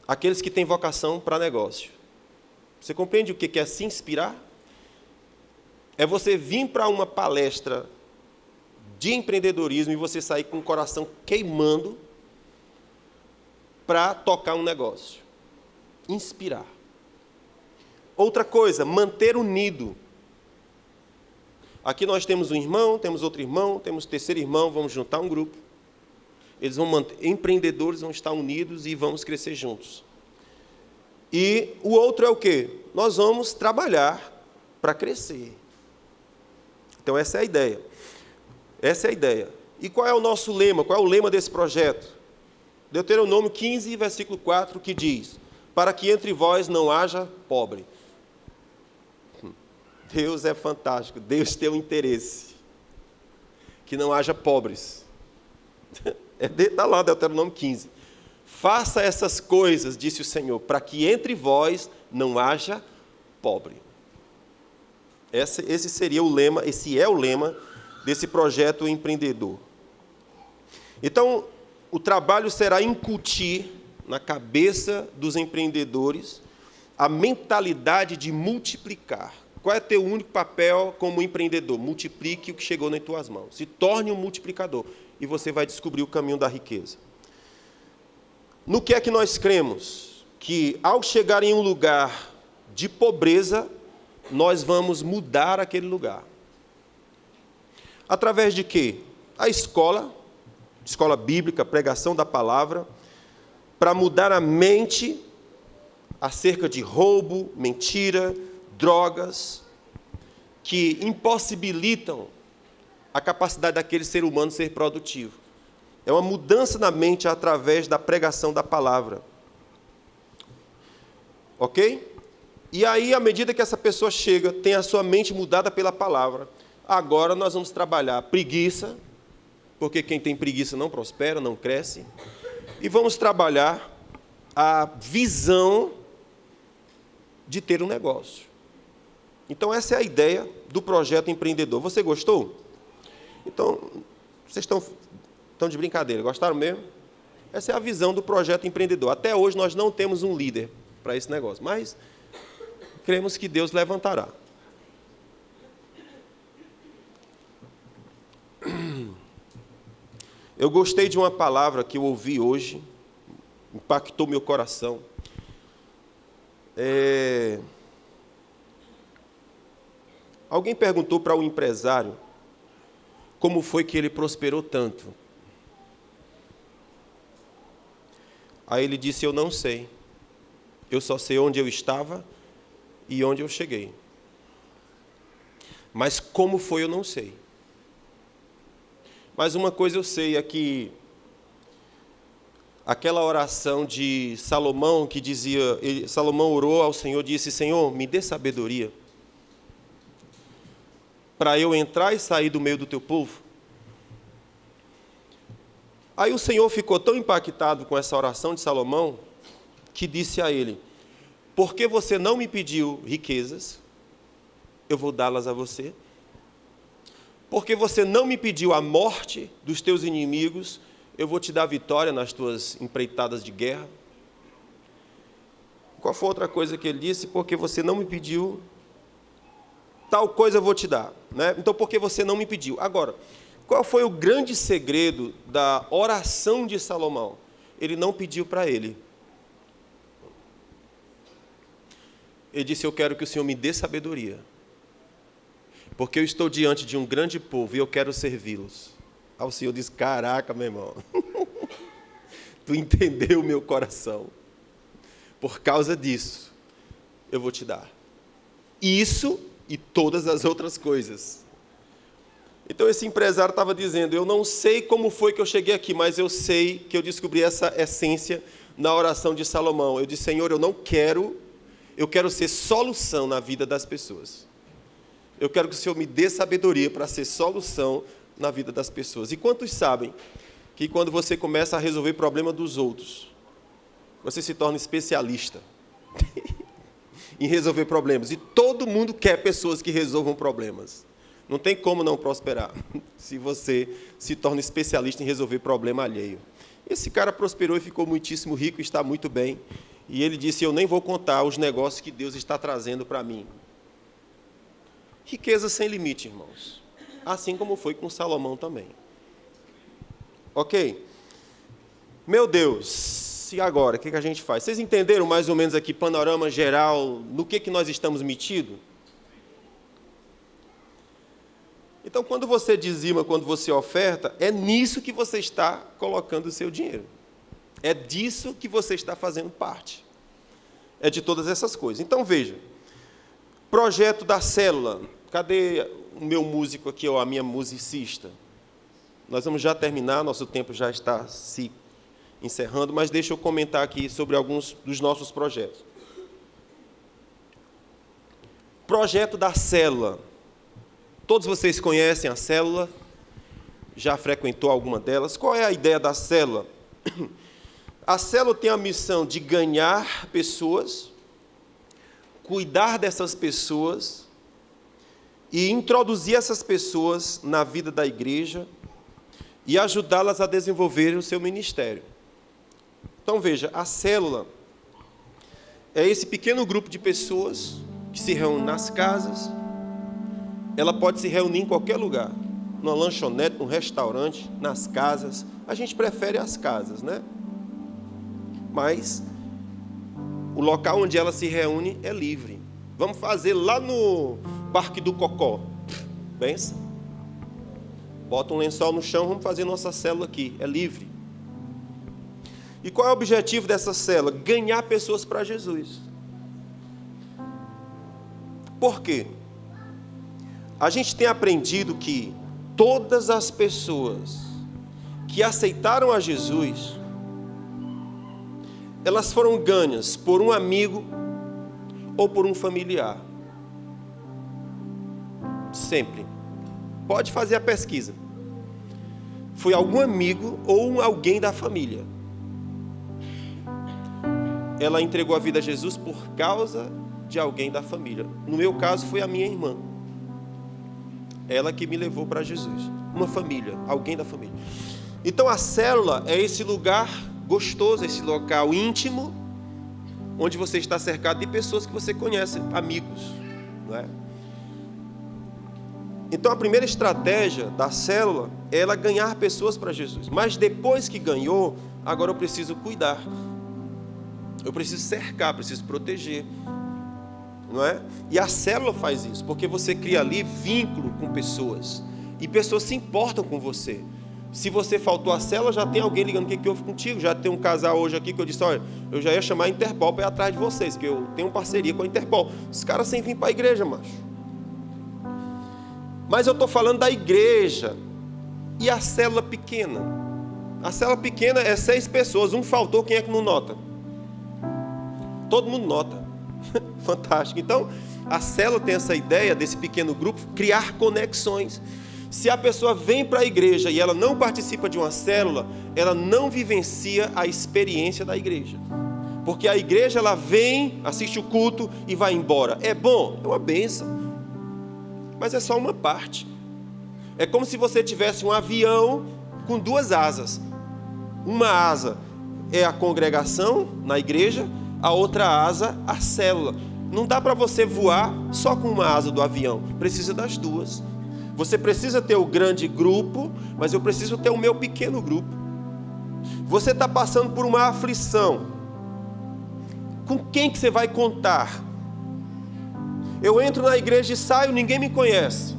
aqueles que têm vocação para negócio. Você compreende o que é se inspirar? É você vir para uma palestra de empreendedorismo e você sair com o coração queimando para tocar um negócio. Inspirar. Outra coisa, manter unido. Aqui nós temos um irmão, temos outro irmão, temos terceiro irmão, vamos juntar um grupo. Eles vão empreendedores vão estar unidos e vamos crescer juntos. E o outro é o quê? Nós vamos trabalhar para crescer. Então, essa é a ideia. Essa é a ideia. E qual é o nosso lema? Qual é o lema desse projeto? Deuteronômio 15, versículo 4, que diz: para que entre vós não haja pobre. Deus é fantástico, Deus tem um interesse que não haja pobres. Está lá, Deuteronômio 15. Faça essas coisas, disse o Senhor, para que entre vós não haja pobre. Esse seria o lema, esse é o lema desse projeto empreendedor. Então, o trabalho será incutir na cabeça dos empreendedores a mentalidade de multiplicar. Qual é teu único papel como empreendedor? Multiplique o que chegou nas tuas mãos. Se torne um multiplicador e você vai descobrir o caminho da riqueza. No que é que nós cremos? Que ao chegar em um lugar de pobreza, nós vamos mudar aquele lugar. Através de quê? A escola bíblica, pregação da palavra, para mudar a mente acerca de roubo, mentira, drogas, que impossibilitam a capacidade daquele ser humano ser produtivo. É uma mudança na mente através da pregação da palavra. Ok? E aí, à medida que essa pessoa chega, tem a sua mente mudada pela palavra, agora nós vamos trabalhar preguiça, porque quem tem preguiça não prospera, não cresce, e vamos trabalhar a visão de ter um negócio. Então, essa é a ideia do projeto empreendedor. Você gostou? Então, vocês estão de brincadeira, gostaram mesmo? Essa é a visão do projeto empreendedor. Até hoje nós não temos um líder para esse negócio, mas cremos que Deus levantará. Eu gostei de uma palavra que eu ouvi hoje, impactou meu coração. Alguém perguntou para um empresário como foi que ele prosperou tanto. Aí ele disse: eu não sei. Eu só sei onde eu estava e onde eu cheguei. Mas como foi, eu não sei. Mas uma coisa eu sei, é que aquela oração de Salomão, que dizia, Salomão orou ao Senhor, disse: Senhor, me dê sabedoria para eu entrar e sair do meio do teu povo. Aí o Senhor ficou tão impactado com essa oração de Salomão, que disse a ele: porque você não me pediu riquezas, eu vou dá-las a você. Porque você não me pediu a morte dos teus inimigos, eu vou te dar vitória nas tuas empreitadas de guerra. Qual foi outra coisa que ele disse? Porque você não me pediu, tal coisa eu vou te dar. Né? Então, porque você não me pediu. Agora, qual foi o grande segredo da oração de Salomão? Ele não pediu para ele. Ele disse: eu quero que o Senhor me dê sabedoria, porque eu estou diante de um grande povo e eu quero servi-los. Aí o Senhor diz: caraca, meu irmão, tu entendeu o meu coração. Por causa disso, eu vou te dar isso e todas as outras coisas. Então esse empresário estava dizendo: eu não sei como foi que eu cheguei aqui, mas eu sei que eu descobri essa essência na oração de Salomão. Eu disse: Senhor, eu quero ser solução na vida das pessoas. Eu quero que o Senhor me dê sabedoria para ser solução na vida das pessoas. E quantos sabem que quando você começa a resolver problema dos outros, você se torna especialista em resolver problemas. E todo mundo quer pessoas que resolvam problemas. Não tem como não prosperar se você se torna especialista em resolver problema alheio. Esse cara prosperou e ficou muitíssimo rico, está muito bem. E ele disse: eu nem vou contar os negócios que Deus está trazendo para mim. Riqueza sem limite, irmãos. Assim como foi com Salomão também. Ok? Meu Deus, e agora? O que a gente faz? Vocês entenderam mais ou menos aqui, panorama geral, no que nós estamos metidos? Então, quando você dizima, quando você oferta, é nisso que você está colocando o seu dinheiro. É disso que você está fazendo parte. É de todas essas coisas. Então, veja. Projeto da célula. Cadê o meu músico aqui, ou a minha musicista? Nós vamos já terminar, nosso tempo já está se encerrando, mas deixa eu comentar aqui sobre alguns dos nossos projetos. Projeto da célula. Todos vocês conhecem a célula? Já frequentou alguma delas? Qual é a ideia da célula? A célula tem a missão de ganhar pessoas, cuidar dessas pessoas e introduzir essas pessoas na vida da igreja e ajudá-las a desenvolver o seu ministério. Então, veja, a célula é esse pequeno grupo de pessoas que se reúne nas casas. Ela pode se reunir em qualquer lugar, numa lanchonete, num restaurante, nas casas. A gente prefere as casas, né? Mas o local onde ela se reúne é livre. Vamos fazer lá no Parque do Cocó. Pensa. Bota um lençol no chão, vamos fazer nossa célula aqui. É livre. E qual é o objetivo dessa célula? Ganhar pessoas para Jesus. Por quê? A gente tem aprendido que todas as pessoas que aceitaram a Jesus, elas foram ganhas por um amigo ou por um familiar. Sempre. Pode fazer a pesquisa. Foi algum amigo ou alguém da família. Ela entregou a vida a Jesus por causa de alguém da família. No meu caso, foi a minha irmã. Ela que me levou para Jesus. Uma família, alguém da família. Então a célula é esse lugar gostoso, esse local íntimo, onde você está cercado de pessoas que você conhece, amigos, não é? Então a primeira estratégia da célula é ela ganhar pessoas para Jesus. Mas depois que ganhou, agora eu preciso cuidar. Eu preciso cercar, preciso proteger. Não é? E a célula faz isso, porque você cria ali vínculo com pessoas. E pessoas se importam com você. Se você faltou à célula, já tem alguém ligando, o que houve contigo? Já tem um casal hoje aqui que eu disse, olha, eu já ia chamar a Interpol para ir atrás de vocês, porque eu tenho parceria com a Interpol. Os caras sem vir para a igreja, macho. Mas eu estou falando da igreja. E a célula pequena? A célula pequena é 6 pessoas, um faltou, quem é que não nota? Todo mundo nota. Fantástico. Então, a célula tem essa ideia desse pequeno grupo, criar conexões. Se a pessoa vem para a igreja e ela não participa de uma célula, ela não vivencia a experiência da igreja. Porque a igreja, ela vem, assiste o culto e vai embora. É bom? É uma bênção. Mas é só uma parte. É como se você tivesse um avião com 2 asas. Uma asa é a congregação na igreja, a outra asa, a célula. Não dá para você voar só com uma asa do avião. Precisa das 2. Você precisa ter o grande grupo, mas eu preciso ter o meu pequeno grupo. Você está passando por uma aflição. Com quem que você vai contar? Eu entro na igreja e saio, ninguém me conhece.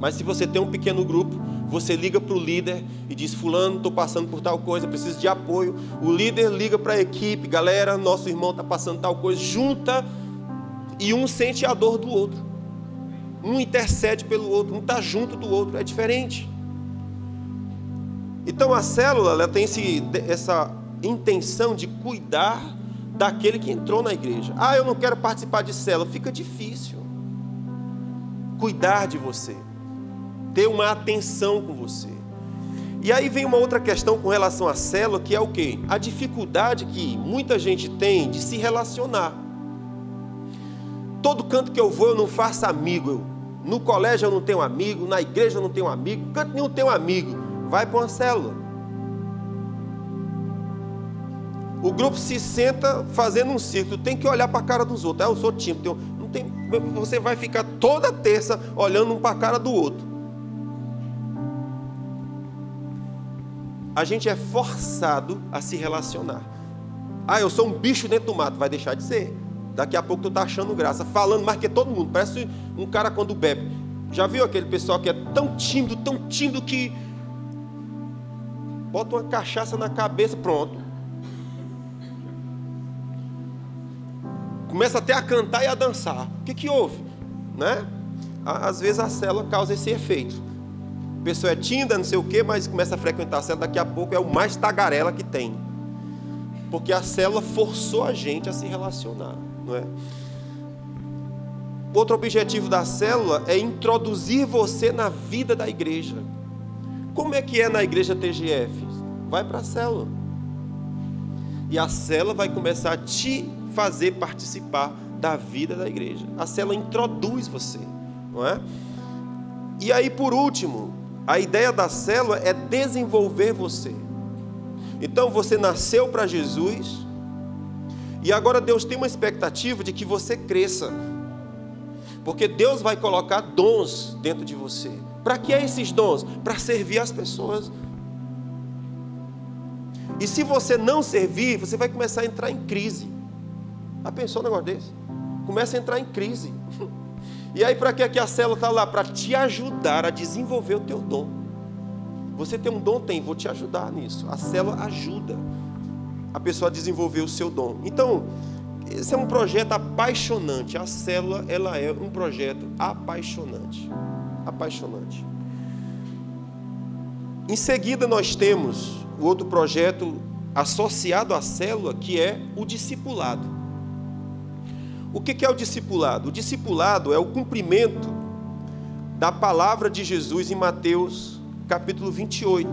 Mas se você tem um pequeno grupo, você liga para o líder e diz, fulano, estou passando por tal coisa, preciso de apoio. O líder liga para a equipe, galera, nosso irmão está passando tal coisa, junta, e um sente a dor do outro. Um intercede pelo outro, um está junto do outro, é diferente. Então a célula, ela tem essa intenção de cuidar daquele que entrou na igreja. Ah, eu não quero participar de célula, fica difícil. Cuidar de você, ter uma atenção com você. E aí vem uma outra questão com relação à célula, que é o quê? A dificuldade que muita gente tem de se relacionar. Todo canto que eu vou, eu não faço amigo. No colégio eu não tenho amigo, na igreja eu não tenho amigo, canto nenhum tenho amigo. Vai para uma célula. O grupo se senta fazendo um círculo, tem que olhar para a cara dos outros. Eu sou tímido, você vai ficar toda terça olhando um para a cara do outro. A gente é forçado a se relacionar. Ah, eu sou um bicho dentro do mato, vai deixar de ser. Daqui a pouco tu tá achando graça, falando mais que todo mundo, parece um cara quando bebe. Já viu aquele pessoal que é tão tímido que bota uma cachaça na cabeça, pronto. Começa até a cantar e a dançar. O que houve? Né? Às vezes a célula causa esse efeito. A pessoa é tímida, não sei o quê, mas começa a frequentar a célula, daqui a pouco é o mais tagarela que tem. Porque a célula forçou a gente a se relacionar, não é? Outro objetivo da célula é introduzir você na vida da igreja. Como é que é na igreja TGF? Vai para a célula. E a célula vai começar a te fazer participar da vida da igreja. A célula introduz você, não é? E aí, por último, a ideia da célula é desenvolver você. Então, você nasceu para Jesus e agora Deus tem uma expectativa de que você cresça. Porque Deus vai colocar dons dentro de você. Para que esses dons? Para servir as pessoas. E se você não servir, você vai começar a entrar em crise. Já pensou um negócio desse? Começa a entrar em crise. E aí para que a célula está lá? Para te ajudar a desenvolver o teu dom. Você tem um dom? Tem, vou te ajudar nisso. A célula ajuda a pessoa a desenvolver o seu dom. Então, esse é um projeto apaixonante. A célula, ela é um projeto apaixonante. Apaixonante. Em seguida nós temos o outro projeto associado à célula, que é o discipulado. O que é o discipulado? O discipulado é o cumprimento da palavra de Jesus em Mateus capítulo 28.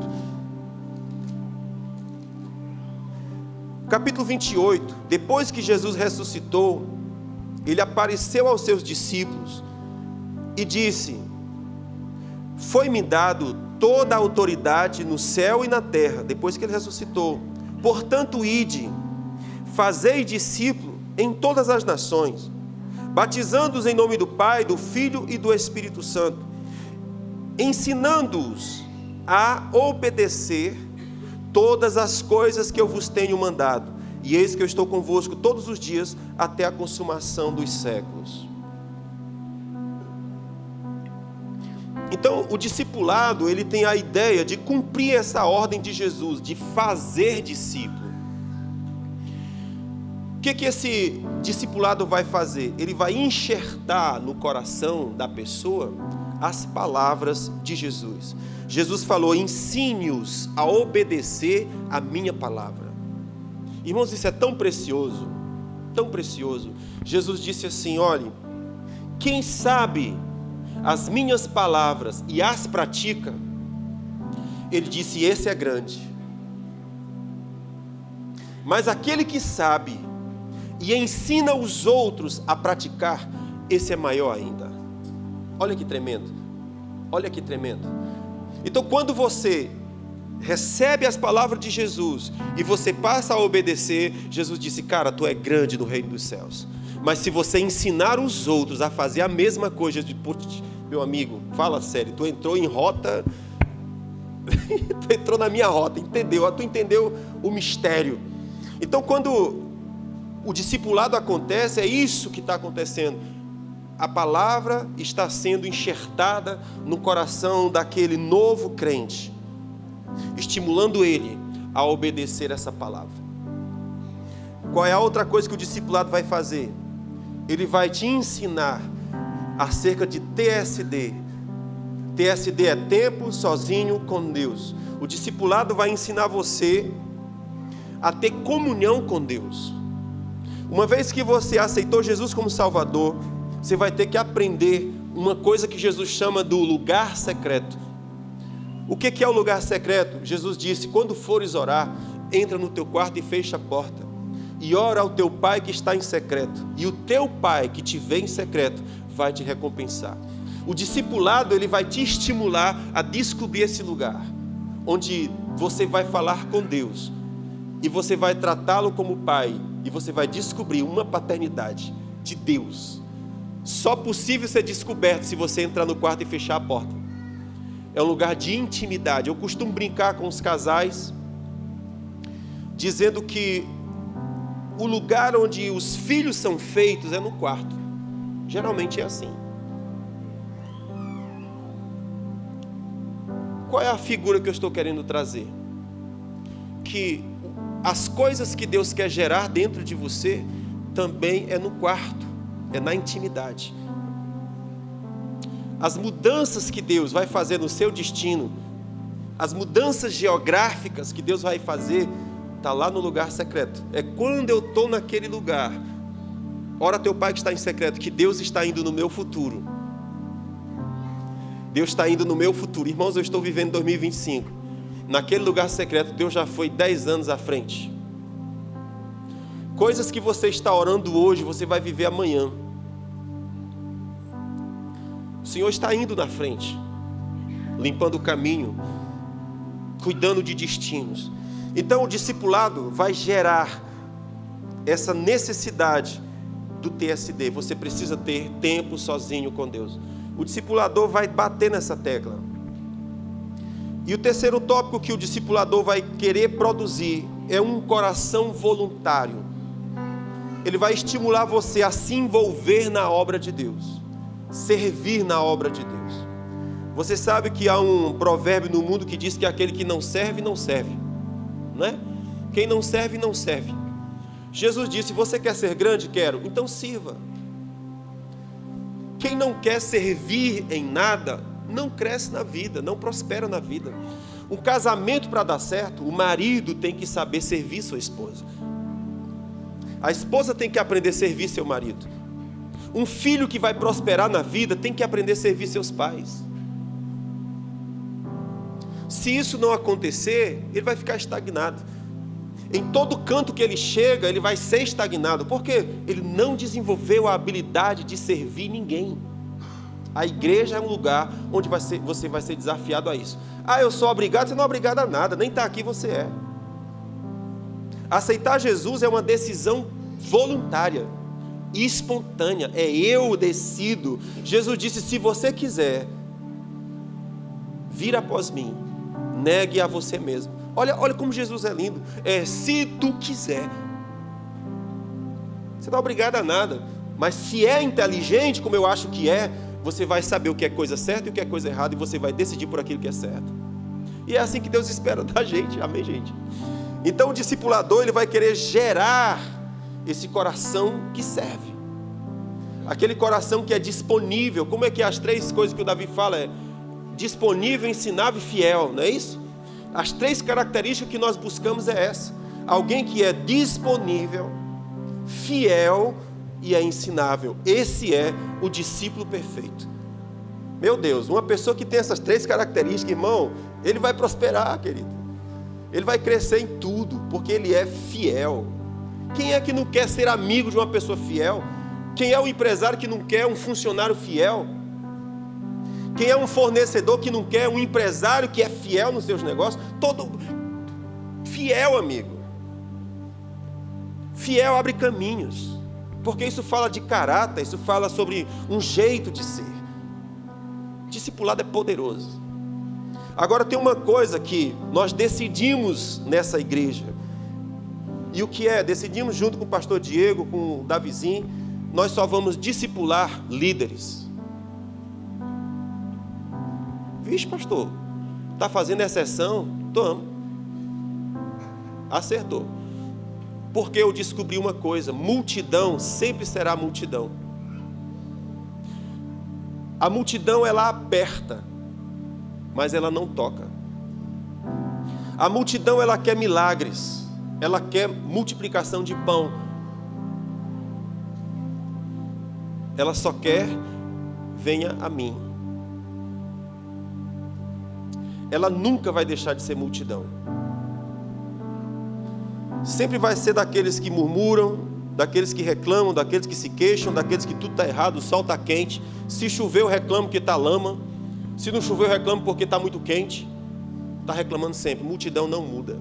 Capítulo 28, depois que Jesus ressuscitou, ele apareceu aos seus discípulos e disse: foi-me dado toda a autoridade no céu e na terra, depois que ele ressuscitou. Portanto, ide, fazei discípulo em todas as nações, batizando-os em nome do Pai, do Filho e do Espírito Santo, ensinando-os a obedecer todas as coisas que eu vos tenho mandado, e eis que eu estou convosco todos os dias até a consumação dos séculos. Então, o discipulado, ele tem a ideia de cumprir essa ordem de Jesus, de fazer discípulo. O que esse discipulado vai fazer? Ele vai enxertar no coração da pessoa as palavras de Jesus. Jesus falou: ensine-os a obedecer a minha palavra. Irmãos, isso é tão precioso, tão precioso. Jesus disse assim: olhe, quem sabe as minhas palavras e as pratica, ele disse, esse é grande. Mas aquele que sabe e ensina os outros a praticar, esse é maior ainda. Olha que tremendo, olha que tremendo. Então, quando você recebe as palavras de Jesus e você passa a obedecer, Jesus disse: cara, tu é grande no reino dos céus. Mas se você ensinar os outros a fazer a mesma coisa, meu amigo, fala sério, tu entrou em rota, tu entrou na minha rota, entendeu? Tu entendeu o mistério. Então, quando o discipulado acontece, é isso que está acontecendo. A palavra está sendo enxertada no coração daquele novo crente, estimulando ele a obedecer essa palavra. Qual é a outra coisa que o discipulado vai fazer? Ele vai te ensinar acerca de TSD. TSD é tempo sozinho com Deus. O discipulado vai ensinar você a ter comunhão com Deus. Uma vez que você aceitou Jesus como Salvador, você vai ter que aprender uma coisa que Jesus chama do lugar secreto. O que é o lugar secreto? Jesus disse: quando fores orar, entra no teu quarto e fecha a porta, e ora ao teu Pai que está em secreto, e o teu Pai que te vê em secreto vai te recompensar. O discipulado, ele vai te estimular a descobrir esse lugar, onde você vai falar com Deus, e você vai tratá-lo como Pai, e você vai descobrir uma paternidade de Deus, só possível ser descoberto se você entrar no quarto e fechar a porta. É um lugar de intimidade. Eu costumo brincar com os casais, dizendo que o lugar onde os filhos são feitos é no quarto. Geralmente é assim. Qual é a figura que eu estou querendo trazer? Que as coisas que Deus quer gerar dentro de você também é no quarto, é na intimidade. As mudanças que Deus vai fazer no seu destino, as mudanças geográficas que Deus vai fazer Está lá no lugar secreto. É quando eu estou naquele lugar. Ora teu Pai que está em secreto, que Deus está indo no meu futuro. Deus está indo no meu futuro. Irmãos, eu estou vivendo 2025. Naquele lugar secreto, Deus já foi 10 anos à frente. Coisas que você está orando hoje, você vai viver amanhã. O Senhor está indo na frente, limpando o caminho, cuidando de destinos. Então o discipulado vai gerar essa necessidade do TSD. Você precisa ter tempo sozinho com Deus. O discipulador vai bater nessa tecla. E o terceiro tópico que o discipulador vai querer produzir é um coração voluntário. Ele vai estimular você a se envolver na obra de Deus, servir na obra de Deus. Você sabe que há um provérbio no mundo que diz que aquele que não serve, não serve, não é? Quem não serve, não serve. Jesus disse: você quer ser grande? Quero, então sirva. Quem não quer servir em nada, não cresce na vida, não prospera na vida. Um casamento, para dar certo, o marido tem que saber servir sua esposa. A esposa tem que aprender a servir seu marido. Um filho que vai prosperar na vida tem que aprender a servir seus pais. Se isso não acontecer, ele vai ficar estagnado. Em todo canto que ele chega, ele vai ser estagnado. Porque ele não desenvolveu a habilidade de servir ninguém. A igreja é um lugar onde você vai ser desafiado a isso. Ah, eu sou obrigado. Você não é obrigado a nada, nem está aqui você é. Aceitar Jesus é uma decisão voluntária, espontânea. É eu decido. Jesus disse: se você quiser vir após mim, negue a você mesmo. Olha como Jesus é lindo. É se tu quiser. Você não é obrigado a nada. Mas se é inteligente, como eu acho que é, você vai saber o que é coisa certa e o que é coisa errada, e você vai decidir por aquilo que é certo. E é assim que Deus espera da gente. Amém, gente? Então o discipulador, ele vai querer gerar esse coração que serve. Aquele coração que é disponível. Como é que as três coisas que o Davi fala é disponível, ensinável e fiel, não é isso? As três características que nós buscamos é essa. Alguém que é disponível, fiel e é ensinável. Esse é o discípulo perfeito. Meu Deus, uma pessoa que tem essas três características, irmão, ele vai prosperar, querido. Ele vai crescer em tudo, porque ele é fiel. Quem é que não quer ser amigo de uma pessoa fiel? Quem é o empresário que não quer um funcionário fiel? Quem é um fornecedor que não quer um empresário que é fiel nos seus negócios? Todo fiel, amigo. Fiel abre caminhos, porque isso fala de caráter, isso fala sobre um jeito de ser. Discipulado é poderoso. Agora tem uma coisa que nós decidimos nessa igreja. E o que é? Decidimos junto com o pastor Diego, com o Davizinho, nós só vamos discipular líderes. Vixe, pastor, está fazendo exceção? Toma. Acertou. Porque eu descobri uma coisa: multidão sempre será multidão. A multidão, ela aperta, mas ela não toca. A multidão, ela quer milagres, ela quer multiplicação de pão. Ela só quer: venha a mim. Ela nunca vai deixar de ser multidão. Sempre vai ser daqueles que murmuram, daqueles que reclamam, daqueles que se queixam, daqueles que tudo está errado, o sol está quente. Se chover, eu reclamo porque está lama. Se não chover, eu reclamo porque está muito quente. Está reclamando sempre. Multidão não muda.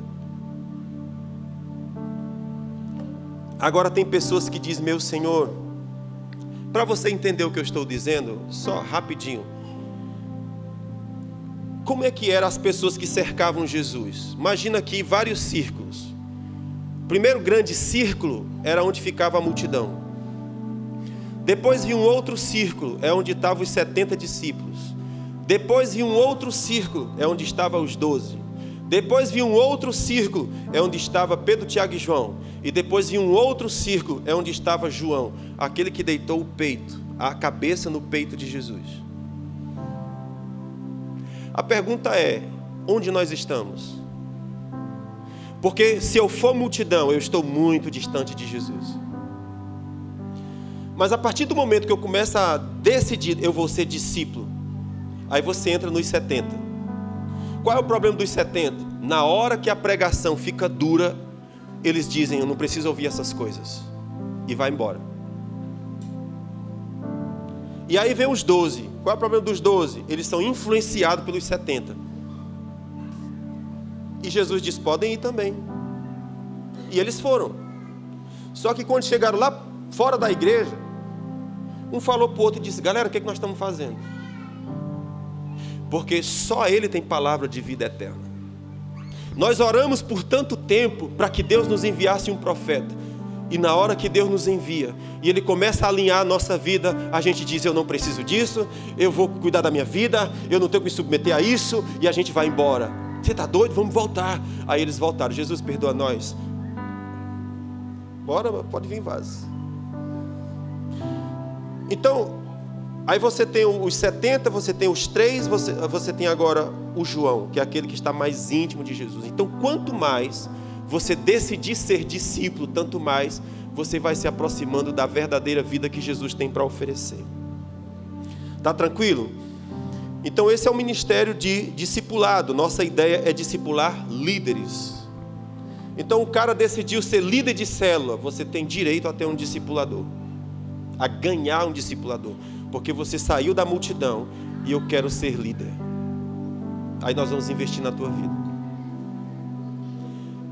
Agora tem pessoas que dizem: meu Senhor, para você entender o que eu estou dizendo, só rapidinho. Como é que eram as pessoas que cercavam Jesus? Imagina aqui vários círculos. O primeiro grande círculo era onde ficava a multidão. Depois vinha um outro círculo, é onde estavam os 70 discípulos. Depois vinha um outro círculo, é onde estavam os 12. Depois vinha um outro círculo, é onde estava Pedro, Tiago e João. E depois vinha um outro círculo, é onde estava João, aquele que deitou o peito, a cabeça no peito de Jesus. A pergunta é: onde nós estamos? Porque se eu for multidão, eu estou muito distante de Jesus. Mas a partir do momento que eu começo a decidir, eu vou ser discípulo, aí você entra nos 70. Qual é o problema dos 70? Na hora que a pregação fica dura, eles dizem, eu não preciso ouvir essas coisas. E vai embora. E aí vem os 12. Qual é o problema dos 12? Eles são influenciados pelos 70. E Jesus diz, podem ir também. E eles foram. Só que quando chegaram lá fora da igreja, um falou para o outro e disse, galera, o que nós estamos fazendo? Porque só Ele tem palavra de vida eterna. Nós oramos por tanto tempo para que Deus nos enviasse um profeta. E na hora que Deus nos envia, e Ele começa a alinhar a nossa vida, a gente diz, eu não preciso disso, eu vou cuidar da minha vida, eu não tenho que me submeter a isso, e a gente vai embora. Você está doido? Vamos voltar. Aí eles voltaram, Jesus perdoa nós. Bora, pode vir em vaso. Então, aí você tem os 70, você tem os 3, você tem agora o João, que é aquele que está mais íntimo de Jesus. Então, quanto mais você decidir ser discípulo, tanto mais você vai se aproximando da verdadeira vida que Jesus tem para oferecer. Tá tranquilo? Então esse é o ministério de discipulado. Nossa ideia é discipular líderes. Então o cara decidiu ser líder de célula, você tem direito a ter um discipulador, a ganhar um discipulador, porque você saiu da multidão e eu quero ser líder. Aí nós vamos investir na tua vida.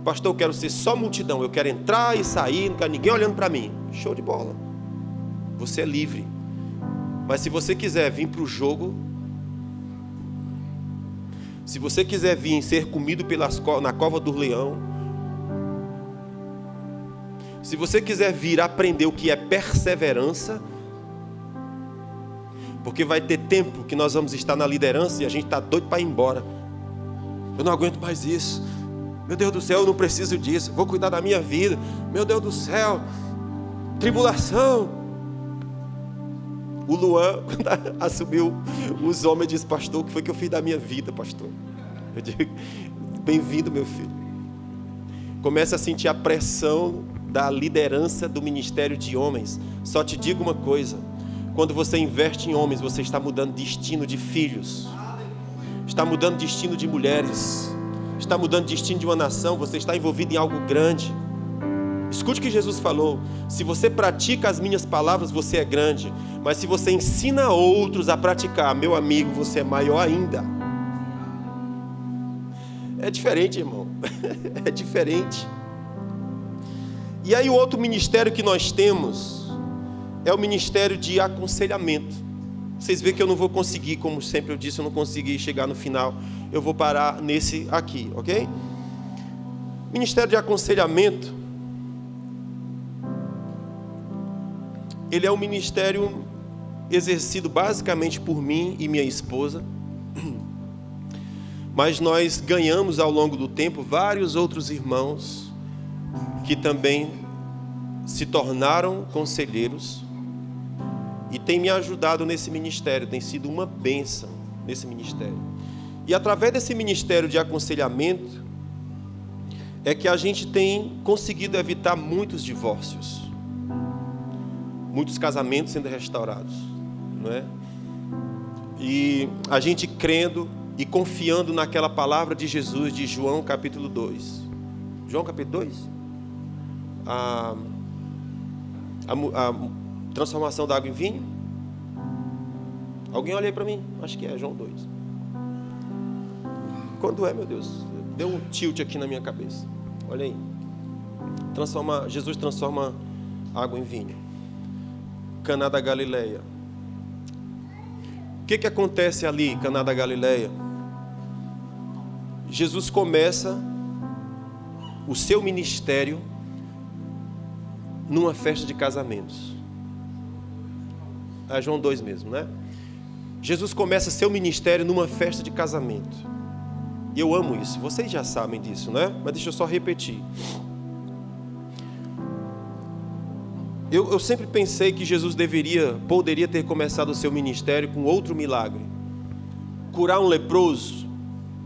Pastor, eu quero ser só multidão, eu quero entrar e sair, não quero ninguém olhando para mim. Show de bola. Você é livre. Mas se você quiser vir para o jogo, se você quiser vir ser comido na cova do leão, se você quiser vir aprender o que é perseverança, porque vai ter tempo que nós vamos estar na liderança e a gente está doido para ir embora. Eu não aguento mais isso. Meu Deus do céu, eu não preciso disso. Vou cuidar da minha vida. Meu Deus do céu, tribulação. O Luan, quando assumiu os homens, disse, pastor, o que foi que eu fiz da minha vida, pastor? Eu digo, bem-vindo, meu filho. Começa a sentir a pressão da liderança do ministério de homens. Só te digo uma coisa, quando você investe em homens, você está mudando destino de filhos, está mudando destino de mulheres, está mudando destino de uma nação, você está envolvido em algo grande. Escute o que Jesus falou, se você pratica as minhas palavras, você é grande, mas se você ensina outros a praticar, meu amigo, você é maior ainda. É diferente, irmão, é diferente. E aí o outro ministério que nós temos é o ministério de aconselhamento. Vocês veem que eu não vou conseguir, como sempre eu disse, eu não consegui chegar no final. Eu vou parar nesse aqui, ok? Ministério de aconselhamento, ele é um ministério exercido basicamente por mim e minha esposa. Mas nós ganhamos ao longo do tempo vários outros irmãos que também se tornaram conselheiros e têm me ajudado nesse ministério, tem sido uma bênção nesse ministério. E através desse ministério de aconselhamento é que a gente tem conseguido evitar muitos divórcios, muitos casamentos sendo restaurados, não é? E a gente crendo e confiando naquela palavra de Jesus de João capítulo 2. João capítulo 2? A transformação da água em vinho. Alguém olha aí para mim? Acho que é João 2. Quando é, meu Deus? Deu um tilt aqui na minha cabeça. Olha aí. Jesus transforma água em vinho. Caná da Galileia. O que acontece ali, Caná da Galileia? Jesus começa o seu ministério numa festa de casamentos. É João 2 mesmo, né? Jesus começa seu ministério numa festa de casamento. E eu amo isso, vocês já sabem disso, né? Mas deixa eu só repetir. Eu sempre pensei que Jesus poderia ter começado o seu ministério com outro milagre. Curar um leproso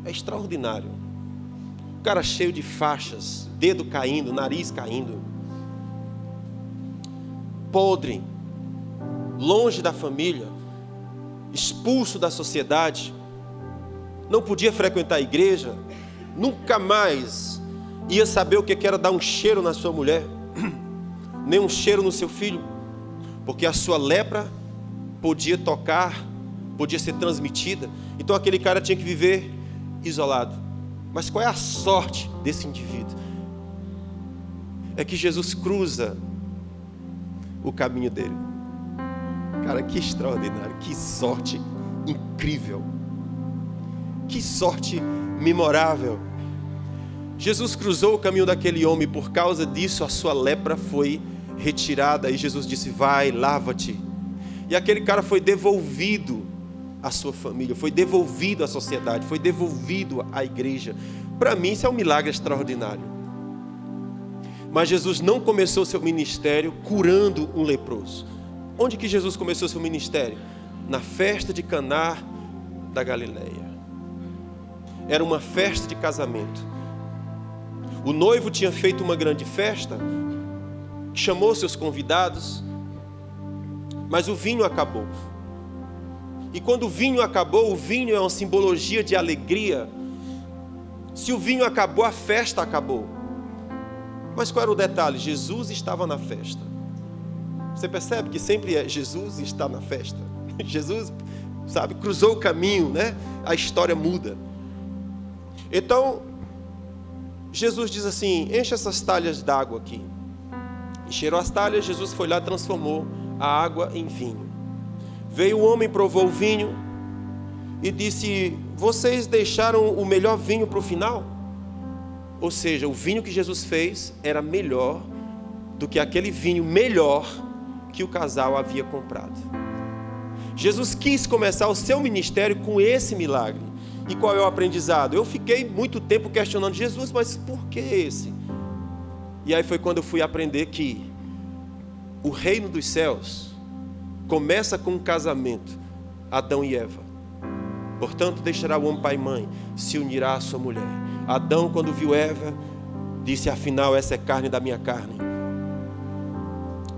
é extraordinário. cara cheio de faixas, dedo caindo, nariz caindo, podre, longe da família, expulso da sociedade, não podia frequentar a igreja, nunca mais ia saber o que era dar um cheiro na sua mulher, nem um cheiro no seu filho, porque a sua lepra podia tocar, podia ser transmitida. Então aquele cara tinha que viver isolado. Mas qual é a sorte desse indivíduo? É que Jesus cruza o caminho dele. Cara, que extraordinário, que sorte incrível, que sorte memorável. Jesus cruzou o caminho daquele homem, por causa disso a sua lepra foi retirada, e Jesus disse: vai, lava-te. E aquele cara foi devolvido à sua família, foi devolvido à sociedade, foi devolvido à igreja. Para mim isso é um milagre extraordinário. Mas Jesus não começou seu ministério curando um leproso. Onde que Jesus começou seu ministério? Na festa de Caná da Galileia. Era uma festa de casamento. O noivo tinha feito uma grande festa, chamou seus convidados, mas o vinho acabou. E quando o vinho acabou, o vinho é uma simbologia de alegria. Se o vinho acabou, a festa acabou. Mas qual era o detalhe? Jesus estava na festa. Você percebe que sempre é Jesus está na festa. Jesus, sabe, cruzou o caminho, né? A história muda. Então, Jesus diz assim: enche essas talhas d'água aqui. Encheram as talhas, Jesus foi lá e transformou a água em vinho. Veio o homem, provou o vinho e disse: vocês deixaram o melhor vinho para o final? Ou seja, o vinho que Jesus fez era melhor do que aquele vinho melhor que o casal havia comprado. Jesus quis começar o seu ministério com esse milagre. E qual é o aprendizado? Eu fiquei muito tempo questionando: Jesus, mas por que esse? E aí foi quando eu fui aprender que o reino dos céus começa com um casamento, Adão e Eva. Portanto, deixará o homem pai e mãe, se unirá à sua mulher. Adão, quando viu Eva, disse: afinal, essa é carne da minha carne.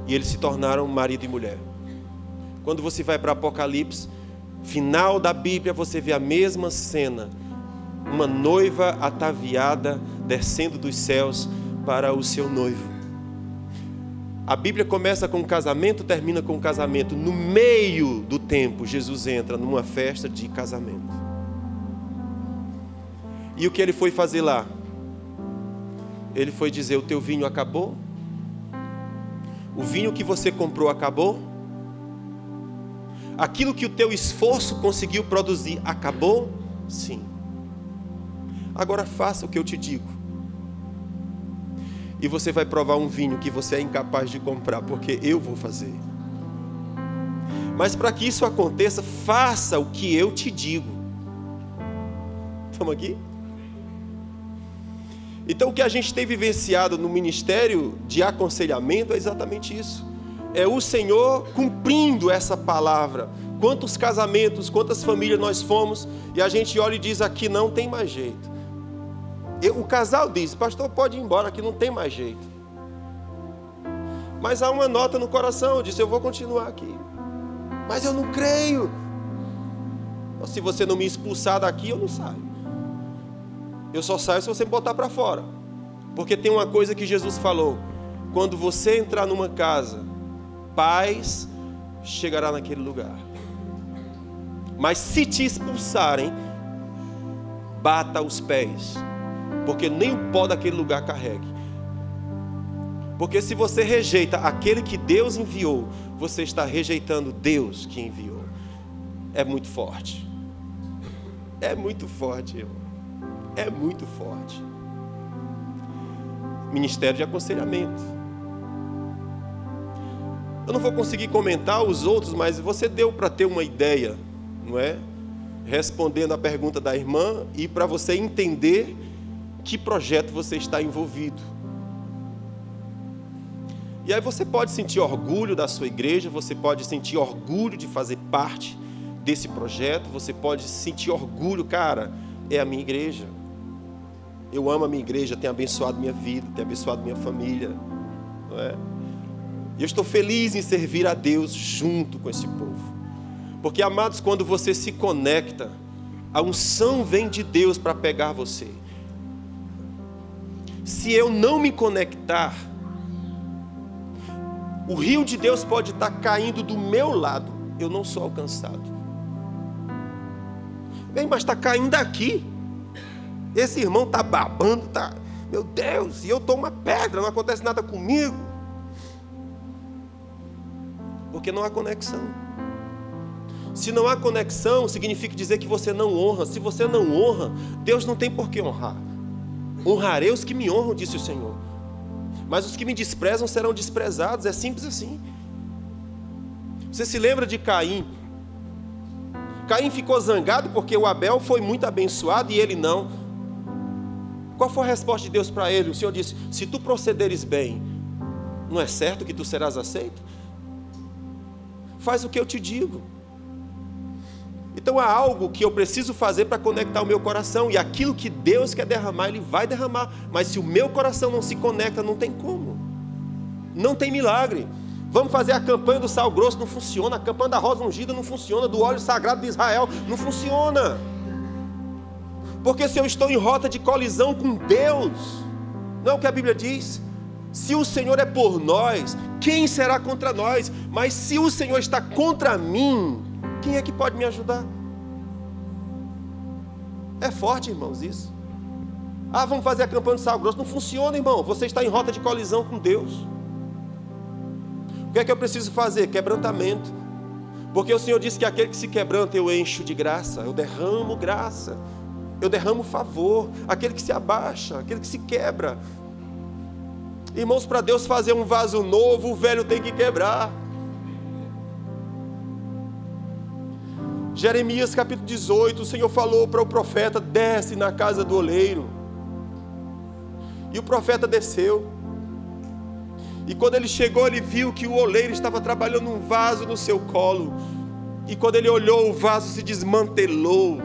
E eles se tornaram marido e mulher. Quando você vai para Apocalipse, final da Bíblia, você vê a mesma cena. Uma noiva ataviada descendo dos céus para o seu noivo. A Bíblia começa com um casamento, termina com um casamento. No meio do tempo, Jesus entra numa festa de casamento. E o que ele foi fazer lá? Ele foi dizer: o teu vinho acabou? O vinho que você comprou acabou? Aquilo que o teu esforço conseguiu produzir acabou? Sim. Agora faça o que eu te digo. E você vai provar um vinho que você é incapaz de comprar, porque eu vou fazer. Mas para que isso aconteça, faça o que eu te digo. Estamos aqui? Então o que a gente tem vivenciado no ministério de aconselhamento é exatamente isso. É o Senhor cumprindo essa palavra. Quantos casamentos, quantas famílias nós fomos e a gente olha e diz: aqui não tem mais jeito. O casal diz: pastor, pode ir embora, aqui não tem mais jeito. Mas há uma nota no coração, eu disse: eu vou continuar aqui. Mas eu não creio. Se você não me expulsar daqui, eu não saio. Eu só saio se você me botar para fora. Porque tem uma coisa que Jesus falou: quando você entrar numa casa, paz chegará naquele lugar. Mas se te expulsarem, bata os pés, porque nem o pó daquele lugar carregue. Porque se você rejeita aquele que Deus enviou, você está rejeitando Deus que enviou. É muito forte. É muito forte, irmão. É muito forte. Ministério de aconselhamento. Eu não vou conseguir comentar os outros, mas você deu para ter uma ideia, não é? Respondendo a pergunta da irmã e para você entender que projeto você está envolvido. E aí você pode sentir orgulho da sua igreja, você pode sentir orgulho de fazer parte desse projeto, você pode sentir orgulho, cara, é a minha igreja. Eu amo a minha igreja, tem abençoado minha vida, tem abençoado minha família, não é? E eu estou feliz em servir a Deus junto com esse povo. Porque, amados, quando você se conecta, a unção vem de Deus para pegar você. Se eu não me conectar, o rio de Deus pode estar caindo do meu lado, eu não sou alcançado. Bem, mas está caindo aqui. Esse irmão está babando, tá, meu Deus, e eu estou uma pedra, não acontece nada comigo. Porque não há conexão. Se não há conexão, significa dizer que você não honra. Se você não honra, Deus não tem por que honrar. Honrarei os que me honram, disse o Senhor. Mas os que me desprezam serão desprezados. É simples assim. Você se lembra de Caim? Caim ficou zangado porque o Abel foi muito abençoado e ele não. Qual foi a resposta de Deus para ele? O Senhor disse: se tu procederes bem, não é certo que tu serás aceito? Faz o que eu te digo. Então há algo que eu preciso fazer para conectar o meu coração. E aquilo que Deus quer derramar, Ele vai derramar. Mas se o meu coração não se conecta, não tem como. Não tem milagre. Vamos fazer a campanha do sal grosso, não funciona. A campanha da rosa ungida não funciona. Do óleo sagrado de Israel, não funciona. Porque se eu estou em rota de colisão com Deus, não é o que a Bíblia diz? Se o Senhor é por nós, quem será contra nós? Mas se o Senhor está contra mim, quem é que pode me ajudar? É forte, irmãos, isso. Ah, vamos fazer a campanha do sal grosso. Não funciona, irmão. Você está em rota de colisão com Deus. O que é que eu preciso fazer? Quebrantamento. Porque o Senhor disse que aquele que se quebranta eu encho de graça. Eu derramo graça. Eu derramo favor. Aquele que se abaixa, aquele que se quebra. Irmãos, para Deus fazer um vaso novo, o velho tem que quebrar. Jeremias capítulo 18, o Senhor falou para o profeta: desce na casa do oleiro. E o profeta desceu. E quando ele chegou, ele viu que o oleiro estava trabalhando um vaso no seu colo. E quando ele olhou, o vaso se desmantelou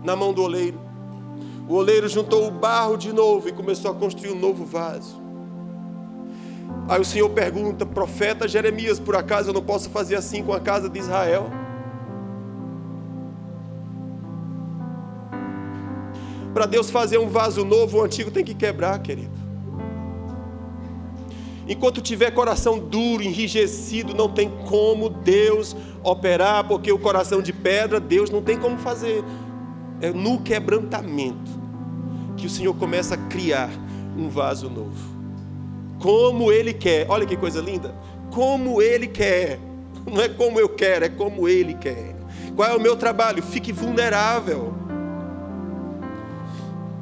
na mão do oleiro. O oleiro juntou o barro de novo e começou a construir um novo vaso. Aí o Senhor pergunta: profeta Jeremias, por acaso eu não posso fazer assim com a casa de Israel? Para Deus fazer um vaso novo, o antigo tem que quebrar, querido. Enquanto tiver coração duro, enrijecido, não tem como Deus operar, porque o coração de pedra, Deus não tem como fazer. É no quebrantamento que o Senhor começa a criar um vaso novo. Como Ele quer. Olha que coisa linda. Como Ele quer. Não é como eu quero, é como Ele quer. Qual é o meu trabalho? Fique vulnerável.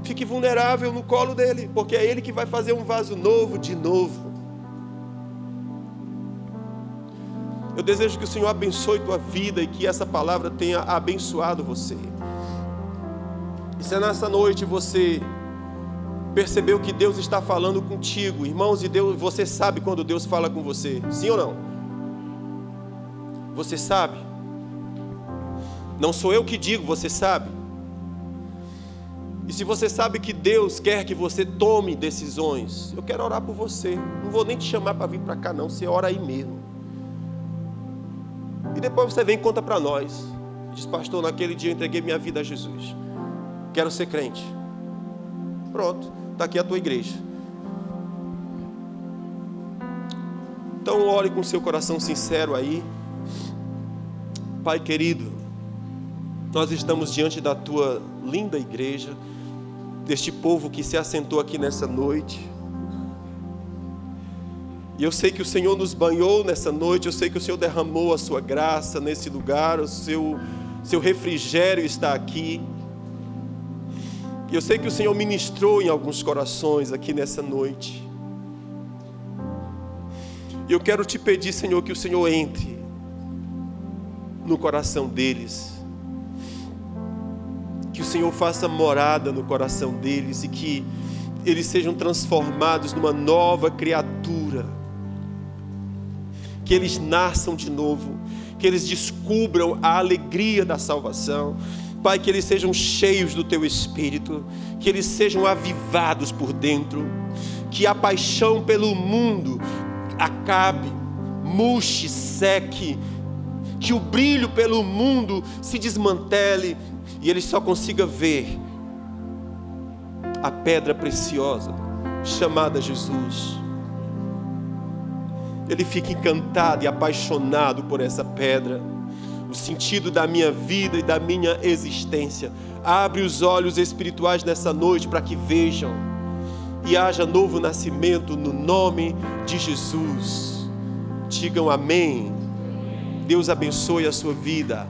Fique vulnerável no colo dEle, porque é Ele que vai fazer um vaso novo de novo. Eu desejo que o Senhor abençoe tua vida e que essa palavra tenha abençoado você. E se nessa noite você percebeu que Deus está falando contigo, irmãos, e Deus, você sabe quando Deus fala com você, sim ou não? Você sabe? Não sou eu que digo, você sabe? E se você sabe que Deus quer que você tome decisões, eu quero orar por você. Não vou nem te chamar para vir para cá não, você ora aí mesmo. E depois você vem e conta para nós. Diz: pastor, naquele dia eu entreguei minha vida a Jesus. Quero ser crente. Pronto, está aqui a tua igreja. Então ore com seu coração sincero aí. Pai querido, nós estamos diante da tua linda igreja, deste povo que se assentou aqui nessa noite. E eu sei que o Senhor nos banhou nessa noite, eu sei que o Senhor derramou a sua graça nesse lugar, o seu refrigério está aqui. E eu sei que o Senhor ministrou em alguns corações aqui nessa noite. E eu quero te pedir, Senhor, que o Senhor entre no coração deles. Que o Senhor faça morada no coração deles e que eles sejam transformados numa nova criatura. Que eles nasçam de novo, que eles descubram a alegria da salvação, Pai, que eles sejam cheios do Teu Espírito, que eles sejam avivados por dentro, que a paixão pelo mundo acabe, murche, seque, que o brilho pelo mundo se desmantele e eles só consigam ver a pedra preciosa chamada Jesus. Ele fica encantado e apaixonado por essa pedra, o sentido da minha vida e da minha existência. Abre os olhos espirituais nessa noite para que vejam e haja novo nascimento no nome de Jesus. Digam amém. Deus abençoe a sua vida.